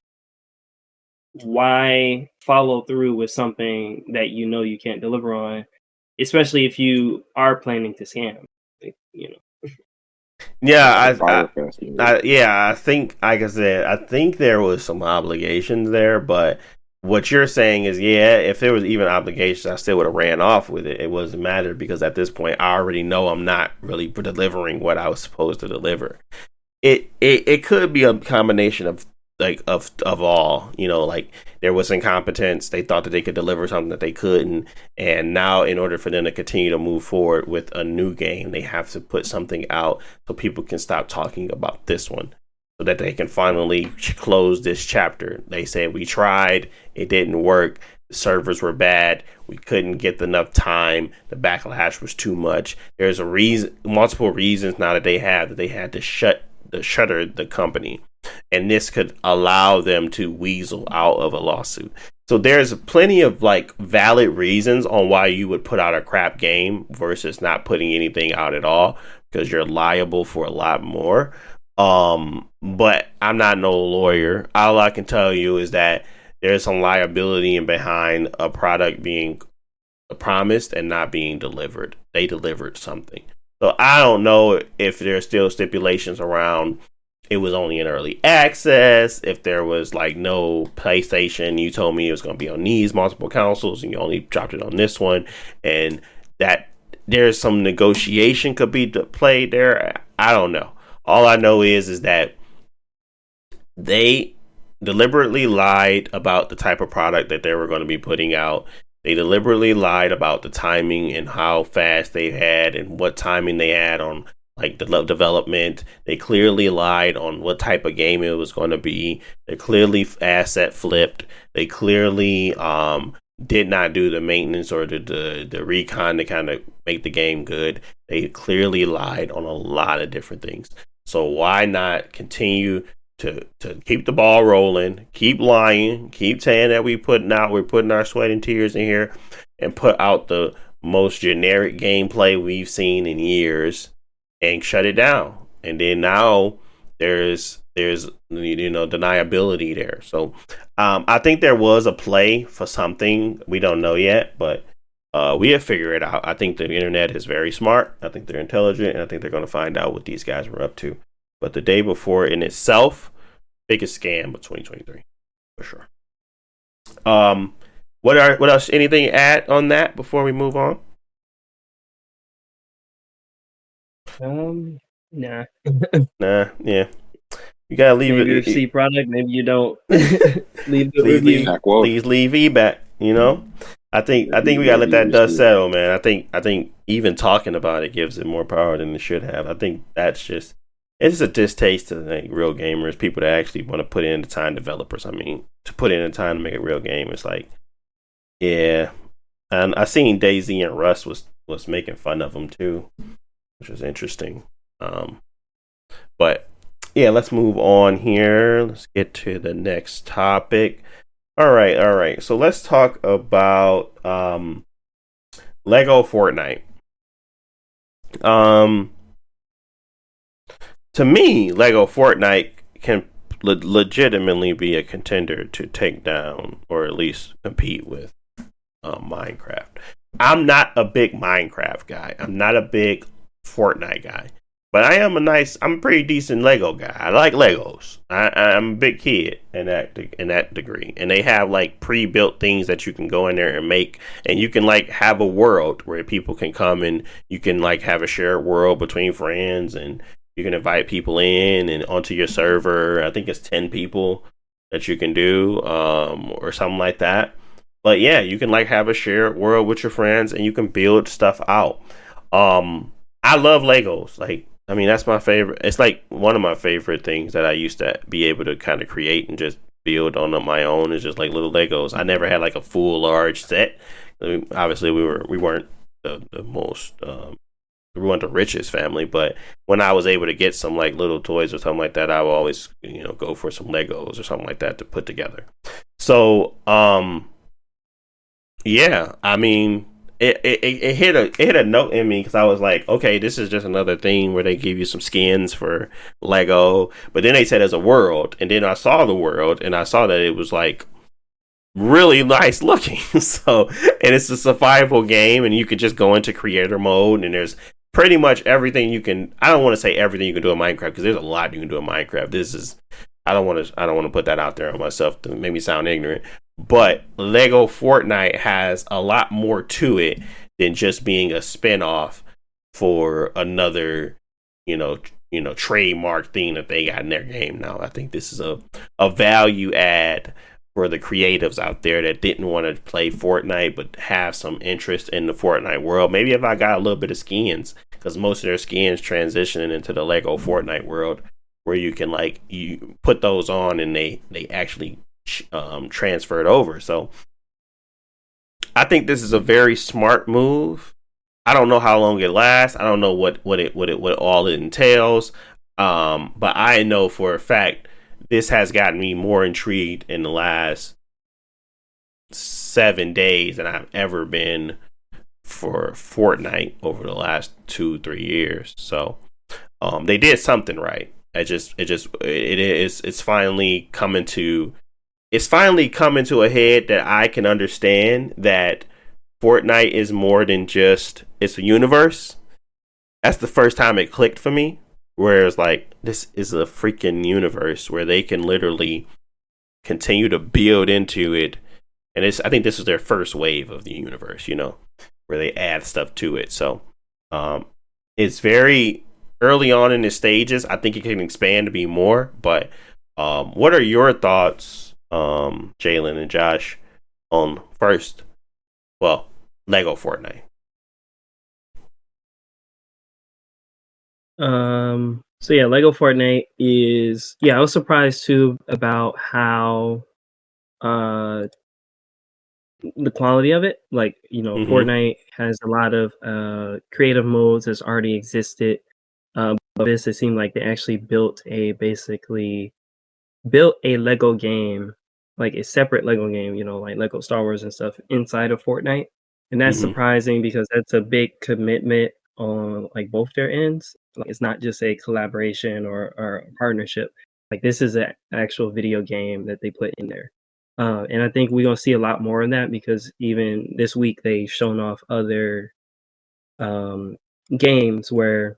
why follow through with something that you know you can't deliver on, especially if you are planning to scam? Like, you know. Yeah, The Fyre Fest, man. I think, like I said, I think there was some obligations there, but what you're saying is, yeah, if there was even obligations, I still would have ran off with it. It wasn't matter because at this point, I already know I'm not really delivering what I was supposed to deliver. It could be a combination of like of all, you know, like there was incompetence. They thought that they could deliver something that they couldn't, and now in order for them to continue to move forward with a new game, they have to put something out so people can stop talking about this one, so that they can finally close this chapter. They said we tried, it didn't work. The servers were bad. We couldn't get enough time. The backlash was too much. There's a reason, multiple reasons now that they had to shutter the company, and this could allow them to weasel out of a lawsuit. So there's plenty of like valid reasons on why you would put out a crap game versus not putting anything out at all, because you're liable for a lot more. But I'm not no lawyer. All I can tell you is that there's some liability in behind a product being promised and not being delivered. They delivered something. So I don't know if there's still stipulations around it was only in early access, if there was like no PlayStation, you told me it was going to be on these multiple consoles and you only dropped it on this one, and that there's some negotiation could be played there. I don't know. All I know is that they deliberately lied about the type of product that they were going to be putting out. They deliberately lied about the timing and how fast they had and what timing they had on like the development. They clearly lied on what type of game it was going to be. They clearly asset flipped. They clearly did not do the maintenance or the recon to kind of make the game good. They clearly lied on a lot of different things. So why not continue to keep the ball rolling, keep lying, keep saying that we're putting our sweat and tears in here, and put out the most generic gameplay we've seen in years and shut it down. And then now there's deniability there. So I think there was a play for something. We don't know yet, but we'll figure it out. I think the internet is very smart. I think they're intelligent, and I think they're going to find out what these guys were up to. But the day before in itself, biggest scam of 2023 for sure. What else? Anything to add on that before we move on? Nah. Nah, yeah. You gotta leave maybe it. UFC product, maybe you don't. Leave the review. Please leave feedback. You know, I think we gotta let that dust settle, man. I think even talking about it gives it more power than it should have. I think it's a distaste to like real gamers, people that actually want to put in the time, developers. I mean, to put in the time to make a real game, it's like, yeah. And I seen DayZ and Russ was making fun of them too, which was interesting. But yeah, let's move on here. Let's get to the next topic. All right. So let's talk about Lego Fortnite. To me, Lego Fortnite can legitimately be a contender to take down or at least compete with Minecraft. I'm not a big Minecraft guy. I'm not a big Fortnite guy. But I'm a pretty decent Lego guy. I like Legos. I'm a big kid in that degree. And they have like pre-built things that you can go in there and make, and you can like have a world where people can come and you can like have a shared world between friends, and You can invite people in and onto your server. I think it's 10 people that you can do, or something like that. But yeah, you can like have a shared world with your friends and you can build stuff out. I love Legos. Like, I mean, that's my favorite. It's like one of my favorite things that I used to be able to kind of create and just build on my own is just like little Legos. I never had like a full large set. I mean, obviously, we weren't the most we weren't the richest family, but when I was able to get some like little toys or something like that, I would always go for some Legos or something like that to put together. So yeah, I mean, it hit a note in me because I was like, okay, this is just another thing where they give you some skins for Lego, but then they said there's a world, and then I saw the world, and I saw that it was like really nice looking. So, and it's a survival game, and you can just go into creator mode, and there's pretty much everything you can. I don't want to say everything you can do in Minecraft because there's a lot you can do in Minecraft. This is I don't want to put that out there on myself to make me sound ignorant. But Lego Fortnite has a lot more to it than just being a spinoff for another, trademark thing that they got in their game now. I think this is a value add for the creatives out there that didn't want to play Fortnite but have some interest in the Fortnite world. Maybe if I got a little bit of skins, because most of their skins transitioning into the Lego Fortnite world, where you can you put those on and they actually transferred over. So I think this is a very smart move. I don't know how long it lasts. I don't know what all it entails. But I know for a fact this has gotten me more intrigued in the last 7 days than I've ever been for Fortnite over the last 2-3 years. So they did something right. It's finally coming to a head that I can understand that Fortnite is more than just it's a universe. That's the first time it clicked for me. Whereas this is a freaking universe where they can literally continue to build into it. And I think this is their first wave of the universe, where they add stuff to it. So it's very early on in the stages. I think it can expand to be more. But what are your thoughts, Jalen and Josh, on Lego Fortnite? So yeah, Lego Fortnite is I was surprised too about how the quality of it. Fortnite has a lot of creative modes that's already existed. But it seemed like they actually built a Lego game, like a separate Lego game, like Lego Star Wars and stuff inside of Fortnite. And that's surprising because that's a big commitment on both their ends. It's not just a collaboration or a partnership. This is an actual video game that they put in there. And I think we're going to see a lot more of that because even this week they've shown off other games where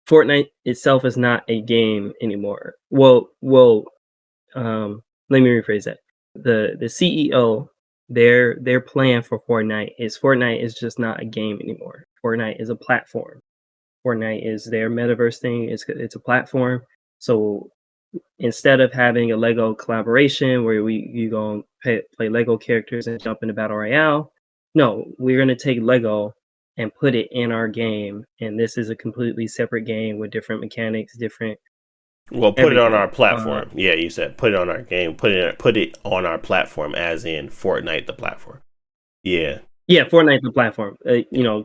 Fortnite itself is not a game anymore. Let me rephrase that. The CEO, their plan for Fortnite is just not a game anymore. Fortnite is a platform. Fortnite is their metaverse thing. It's a platform. So instead of having a Lego collaboration where you go and play Lego characters and jump into Battle Royale, no, we're going to take Lego and put it in our game. And this is a completely separate game with different mechanics, different. Well, put it on our platform. Yeah, you said put it on our game. Put it on our platform, as in Fortnite the platform. Yeah. Yeah, Fortnite the platform.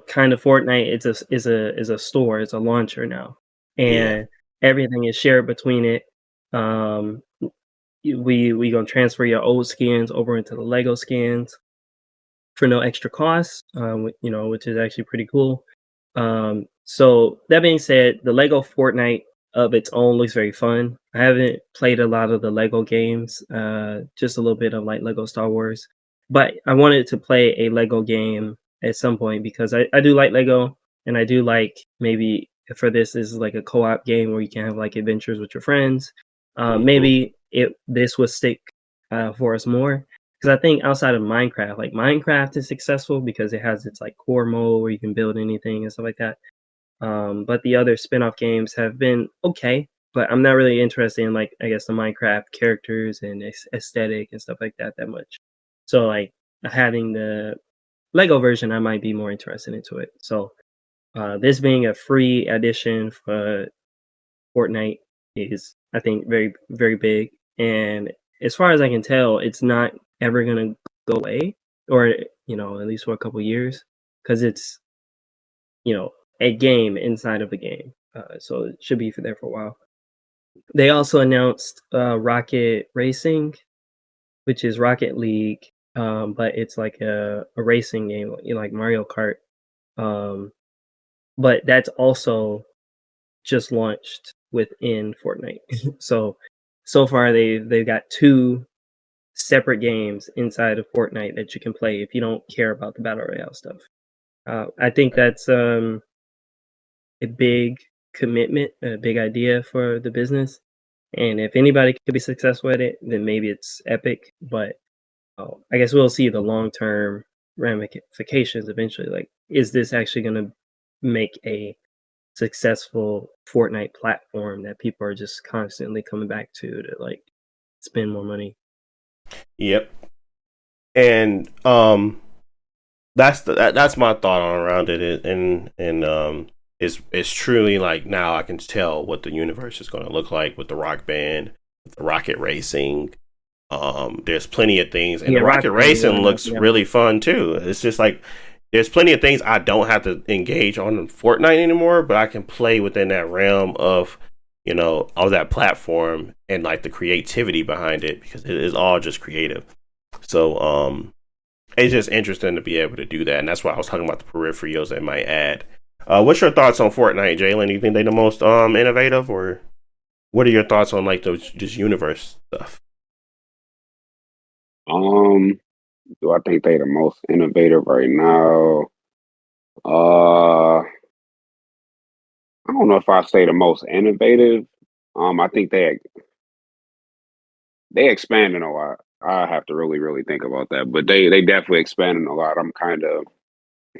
Kind of Fortnite. It's a store. It's a launcher now, and everything is shared between it. We gonna transfer your old skins over into the Lego skins for no extra cost. Which is actually pretty cool. So that being said, the Lego Fortnite of its own looks very fun. I haven't played a lot of the Lego games, just a little bit of Lego Star Wars, but I wanted to play a Lego game at some point because I do like Lego, and I do like maybe for this is a co-op game where you can have adventures with your friends. Maybe this would stick for us more because I think outside of Minecraft is successful because it has its core mode where you can build anything and stuff like that. But the other spin-off games have been okay. But I'm not really interested in, like, I guess, the Minecraft characters and aesthetic and stuff like that much. So, like, having the Lego version, I might be more interested into it. So, this being a free addition for Fortnite is, I think, very, very big. And as far as I can tell, it's not ever gonna go away, or at least for a couple years, because it's a game inside of a game. So it should be there for a while. They also announced Rocket Racing, which is Rocket League, but it's like a racing game, like Mario Kart. But that's also just launched within Fortnite. so far they've got 2 separate games inside of Fortnite that you can play if you don't care about the battle royale stuff. I think that's a big commitment, a big idea for the business. And if anybody could be successful at it, then maybe it's Epic. But I guess we'll see the long-term ramifications eventually. Like, is this actually going to make a successful Fortnite platform that people are just constantly coming back to like spend more money? Yep. And that's my thought on around it, and it's truly like, now I can tell what the universe is going to look like with the Rock Band, with the Rocket Racing. There's plenty of things, and the Rocket Racing looks really fun too. It's just like, there's plenty of things I don't have to engage on Fortnite anymore, but I can play within that realm of of that platform, and like the creativity behind it, because it is all just creative. So it's just interesting to be able to do that, and that's why I was talking about the peripherals they might add. What's your thoughts on Fortnite, Jalen? Do you think they're the most innovative, or what are your thoughts on like this universe stuff? Do I think they the most innovative right now? I don't know if I say the most innovative. I think they expanding a lot. I have to really, really think about that, but they definitely expanding a lot. I'm kind of,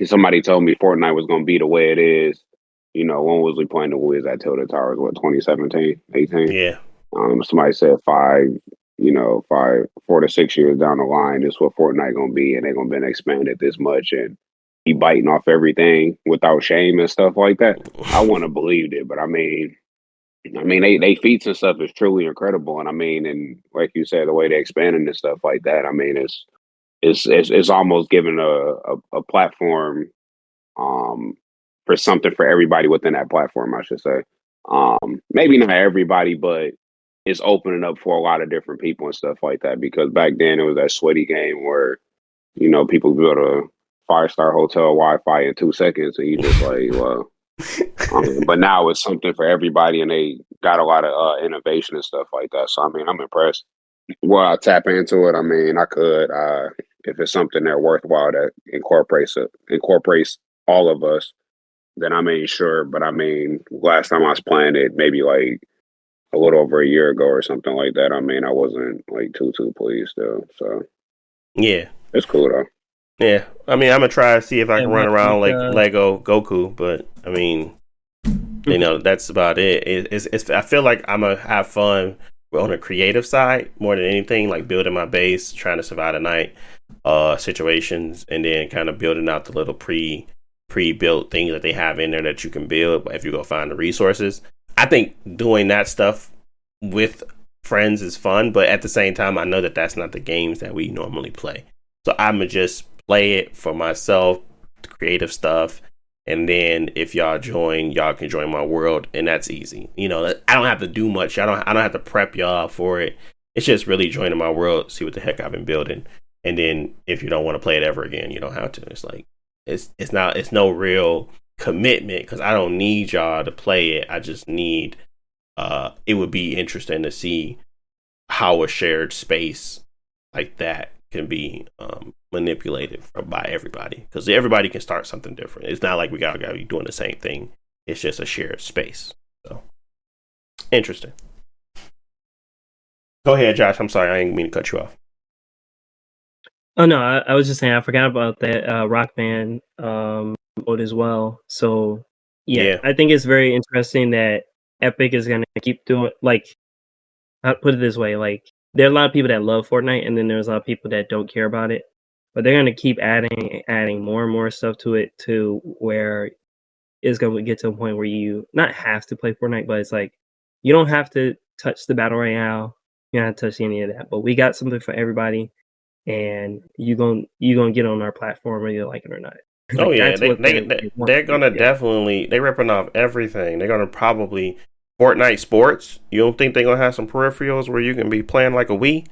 somebody told me Fortnite was gonna be the way it is. When was we playing the Wiz at Tilted Towers? What, 2017, 18? Yeah. Somebody said 4 to 6 years down the line, this is what Fortnite gonna be, and they're gonna be expanded this much and be biting off everything without shame and stuff like that. I wouldn't have believed it, but I mean, they feats and stuff is truly incredible, and and like you said, the way they expanding and stuff like that, it's almost giving a platform, for something for everybody within that platform, I should say. Maybe not everybody, but it's opening up for a lot of different people and stuff like that. Because back then it was that sweaty game where people build a 5-star hotel Wi-Fi in 2 seconds, and you just like, well. But now it's something for everybody, and they got a lot of innovation and stuff like that. So I'm impressed. Well, I tap into it. I could, if it's something that worthwhile that incorporates all of us, then sure. But last time I was playing it, maybe like a little over a year ago or something like that. I wasn't like too pleased though. So yeah, it's cool though. Yeah, I'm gonna try to see if I can run around like Lego Goku, but that's about it. It's I feel like I'm gonna have fun on a creative side more than anything, like building my base, trying to survive the night situations, and then kind of building out the little pre-built things that they have in there that you can build if you go find the resources. I think doing that stuff with friends is fun, but at the same time, I know that that's not the games that we normally play. So I'm gonna just play it for myself, the creative stuff, and then if y'all join, y'all can join my world, and that's easy. I don't have to do much. I don't have to prep y'all for it. It's just really joining my world, see what the heck I've been building, and then if you don't want to play it ever again, you don't have to. It's like it's no real commitment, because I don't need y'all to play it. I just need it would be interesting to see how a shared space like that can be manipulated by everybody, because everybody can start something different. It's not like we gotta be doing the same thing. It's just a shared space. So interesting. Go ahead, Josh. I'm sorry, I didn't mean to cut you off. Oh no, I was just saying I forgot about that Rock Band mode as well. So Yeah, I think it's very interesting that Epic is gonna keep doing like I'll put it this way, like there are a lot of people that love Fortnite and then there's a lot of people that don't care about it. But they're gonna keep adding more and more stuff to it to where it's gonna get to a point where you not have to play Fortnite, but it's like you don't have to touch the battle royale. You don't have to touch any of that. But we got something for everybody and you gonna get on our platform whether you like it or not. Oh Like yeah, that's what they're gonna yeah. definitely they ripping off everything. They're gonna probably Fortnite Sports. You don't think they're gonna have some peripherals where you can be playing like a Wii?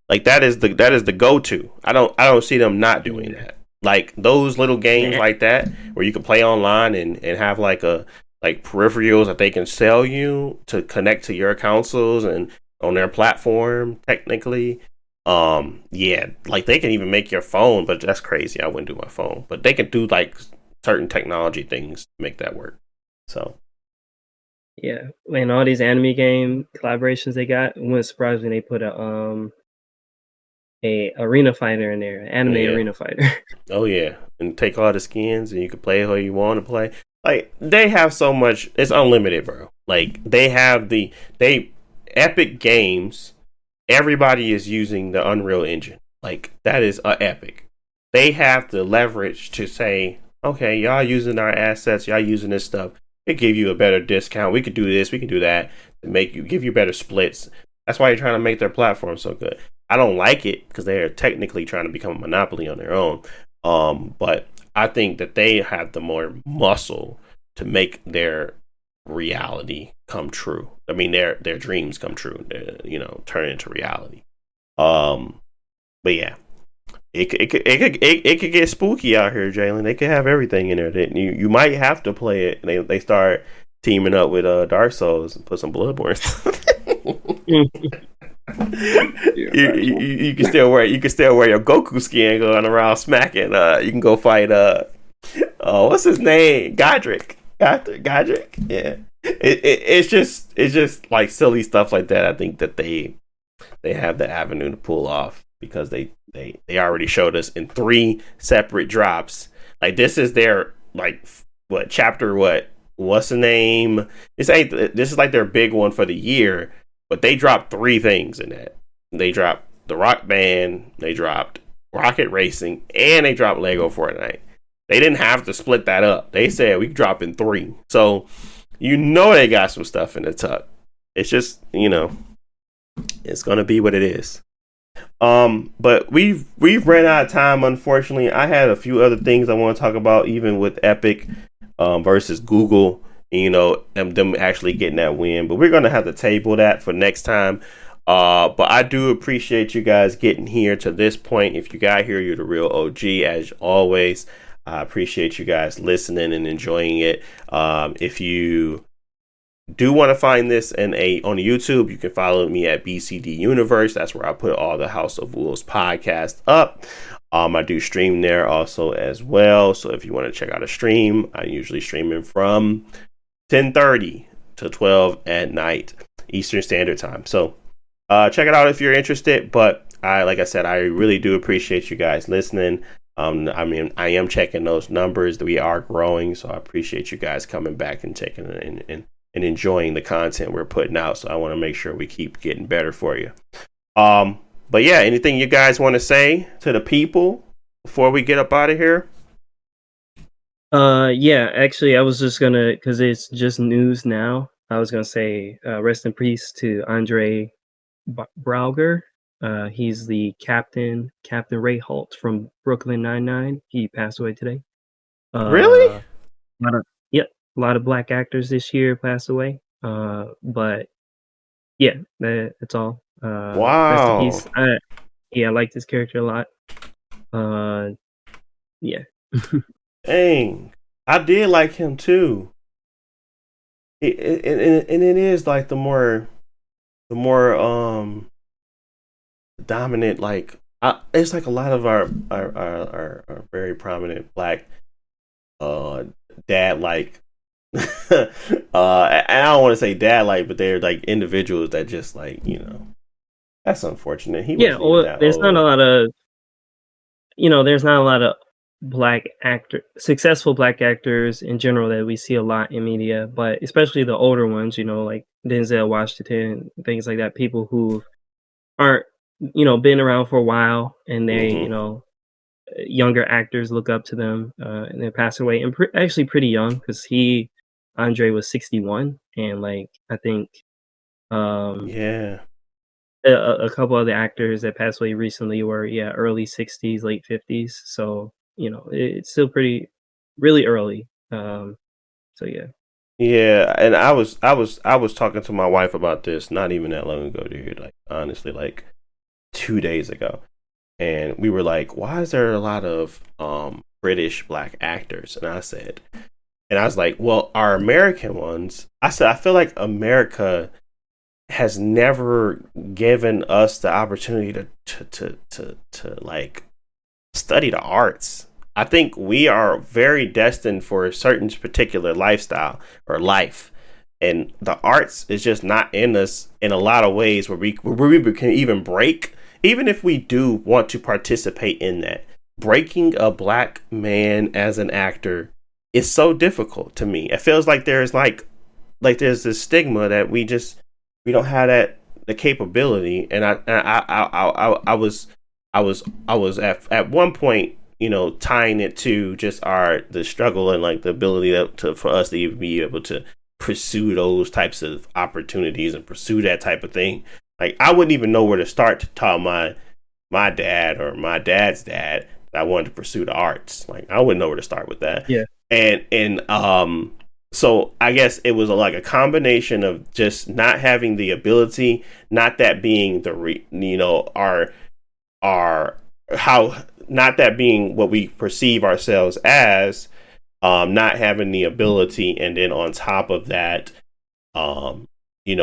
Like that is the go to. I don't see them not doing that. Like those little games like that where you can play online and have like peripherals that they can sell you to connect to your consoles and on their platform technically. Yeah, like they can even make your phone, but that's crazy. I wouldn't do my phone, but they can do like certain technology things to make that work. So Yeah, and all these anime game collaborations they got, it wouldn't surprise me they put a arena fighter in there, anime arena fighter. Oh yeah, and take all the skins and you can play who you want to play. Like they have so much, it's unlimited, bro. Like they have they Epic Games. Everybody is using the Unreal Engine. Like that is Epic. They have the leverage to say, okay, y'all using our assets, y'all using this stuff. It give you a better discount. We could do this, we can do that to give you better splits. That's why you're trying to make their platform so good. I don't like it because they are technically trying to become a monopoly on their own. But I think that they have the more muscle to make their reality come true. I mean, their dreams come true. Turn into reality. But yeah, it could get spooky out here, Jalen. They could have everything in there. You might have to play it. And they start teaming up with Dark Souls and put some Bloodborne stuff. You can still wear your Goku skin going around smacking. You can go fight what's his name? Godric. Yeah. It's just like silly stuff like that. I think that they have the avenue to pull off because they already showed us in 3 separate drops. Like this is their what's the name? This is like their big one for the year, but they dropped 3 things in that. They dropped the Rock Band, they dropped Rocket Racing, and they dropped Lego Fortnite. They didn't have to split that up. They said we drop in 3. So they got some stuff in the tuck. It's just, it's gonna be what it is. But we've ran out of time, unfortunately. I had a few other things I want to talk about, even with Epic versus Google, and them actually getting that win. But we're gonna have to table that for next time. But I do appreciate you guys getting here to this point. If you got here, you're the real OG, as always. I appreciate you guys listening and enjoying it. If you do want to find this on YouTube, you can follow me at BCD Universe. That's where I put all the House of Wolves podcast up. I do stream there also as well. So if you want to check out a stream, I usually streaming from 10:30 to 12 at night Eastern Standard Time. So check it out if you're interested. But like I said, I really do appreciate you guys listening. I am checking those numbers. We are growing, so I appreciate you guys coming back and checking and enjoying the content we're putting out. So I want to make sure we keep getting better for you. But yeah, anything you guys want to say to the people before we get up out of here? Yeah, actually, I was just gonna, because it's just news now. I was gonna say rest in peace to Andre Braugher. He's the Captain Ray Holt from Brooklyn Nine-Nine. He passed away today. Really? A lot of black actors this year passed away. But yeah, that's all. Wow. Rest in peace. I like this character a lot. Yeah. Dang, I did like him too. And it is like the more dominant, like it's like a lot of our very prominent black dad like and I don't want to say dad like, but they're like individuals that just like, that's unfortunate. There's not a lot of there's not a lot of successful black actors in general that we see a lot in media, but especially the older ones, like Denzel Washington, things like that, people who aren't, been around for a while, and they, younger actors look up to them, and they pass away, and actually pretty young, because Andre was 61, and like I think Yeah. a couple of the actors that passed away recently were early 60s, late 50s. So it's still really early. So yeah. Yeah, and I was talking to my wife about this not even that long ago, dude. Like honestly, like 2 days ago, and we were like, "Why is there a lot of British black actors?" And I was like, "Well, our American ones." I said, "I feel like America has never given us the opportunity to like study the arts. I think we are very destined for a certain particular lifestyle or life, and the arts is just not in us in a lot of ways where we can even break. Even if we do want to participate in that, breaking a black man as an actor is so difficult to me. It feels like there's there's this stigma that we don't have the capability. And I was at one point, tying it to just the struggle and like the ability for us to even be able to pursue those types of opportunities and pursue that type of thing. Like I wouldn't even know where to start to tell my dad or my dad's dad that I wanted to pursue the arts. Like I wouldn't know where to start with that. Yeah. And so I guess it was like a combination of just not having the ability, not that being not that being what we perceive ourselves as, not having the ability, and then on top of that,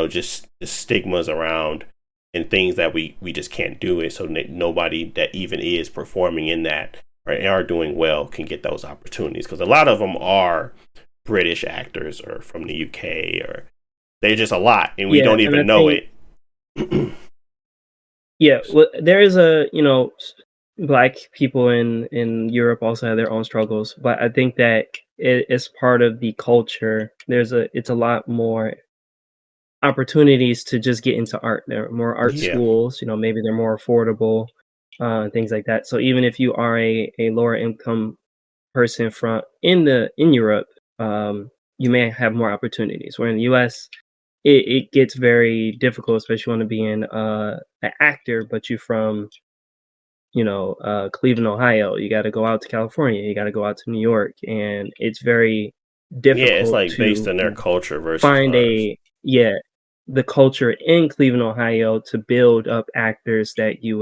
just the stigmas around and things that we just can't do it. So nobody that even is performing in that or are doing well can get those opportunities, because a lot of them are British actors or from the UK, or they're just a lot, and we don't even know it. Yeah, well, there is black people in Europe also have their own struggles, but I think that it's part of the culture. It's a lot more opportunities to just get into art. There are more art schools, maybe they're more affordable, things like that. So even if you are a lower income person in Europe, you may have more opportunities. Where in the US, it gets very difficult, especially if you want to be an actor, but you're from Cleveland, Ohio. You got to go out to California. You got to go out to New York, and it's very difficult. Yeah, it's like based on their culture versus find ours. The culture in Cleveland, Ohio, to build up actors that you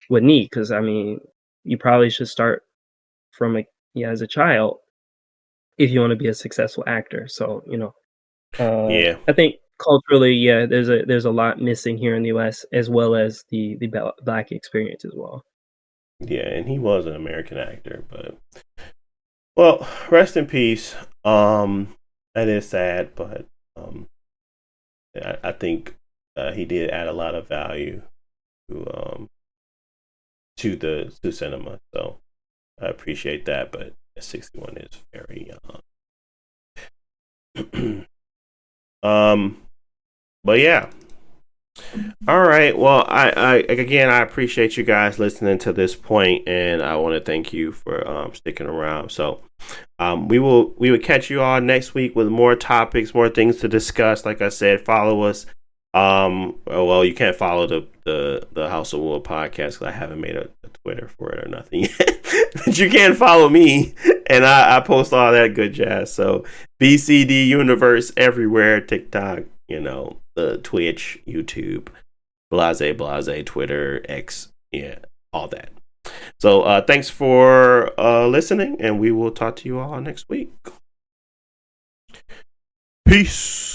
would need. Because I mean, you probably should start from as a child if you want to be a successful actor. So I think culturally, there's a lot missing here in the U.S. as well as the black experience as well. Yeah, and he was an American actor, but well, rest in peace. That is sad, but I think he did add a lot of value to cinema. So I appreciate that, but 61 is very but yeah. All right. Well, I again, I appreciate you guys listening to this point, and I want to thank you for sticking around. So we will catch you all next week with more topics, more things to discuss. Like I said, follow us. Well, you can't follow the House of Wool podcast because I haven't made a Twitter for it or nothing yet. But you can follow me, and I post all that good jazz. So BCD Universe everywhere, TikTok, the Twitch, YouTube, blase, Twitter, X, all that. So thanks for listening, and we will talk to you all next week. Peace.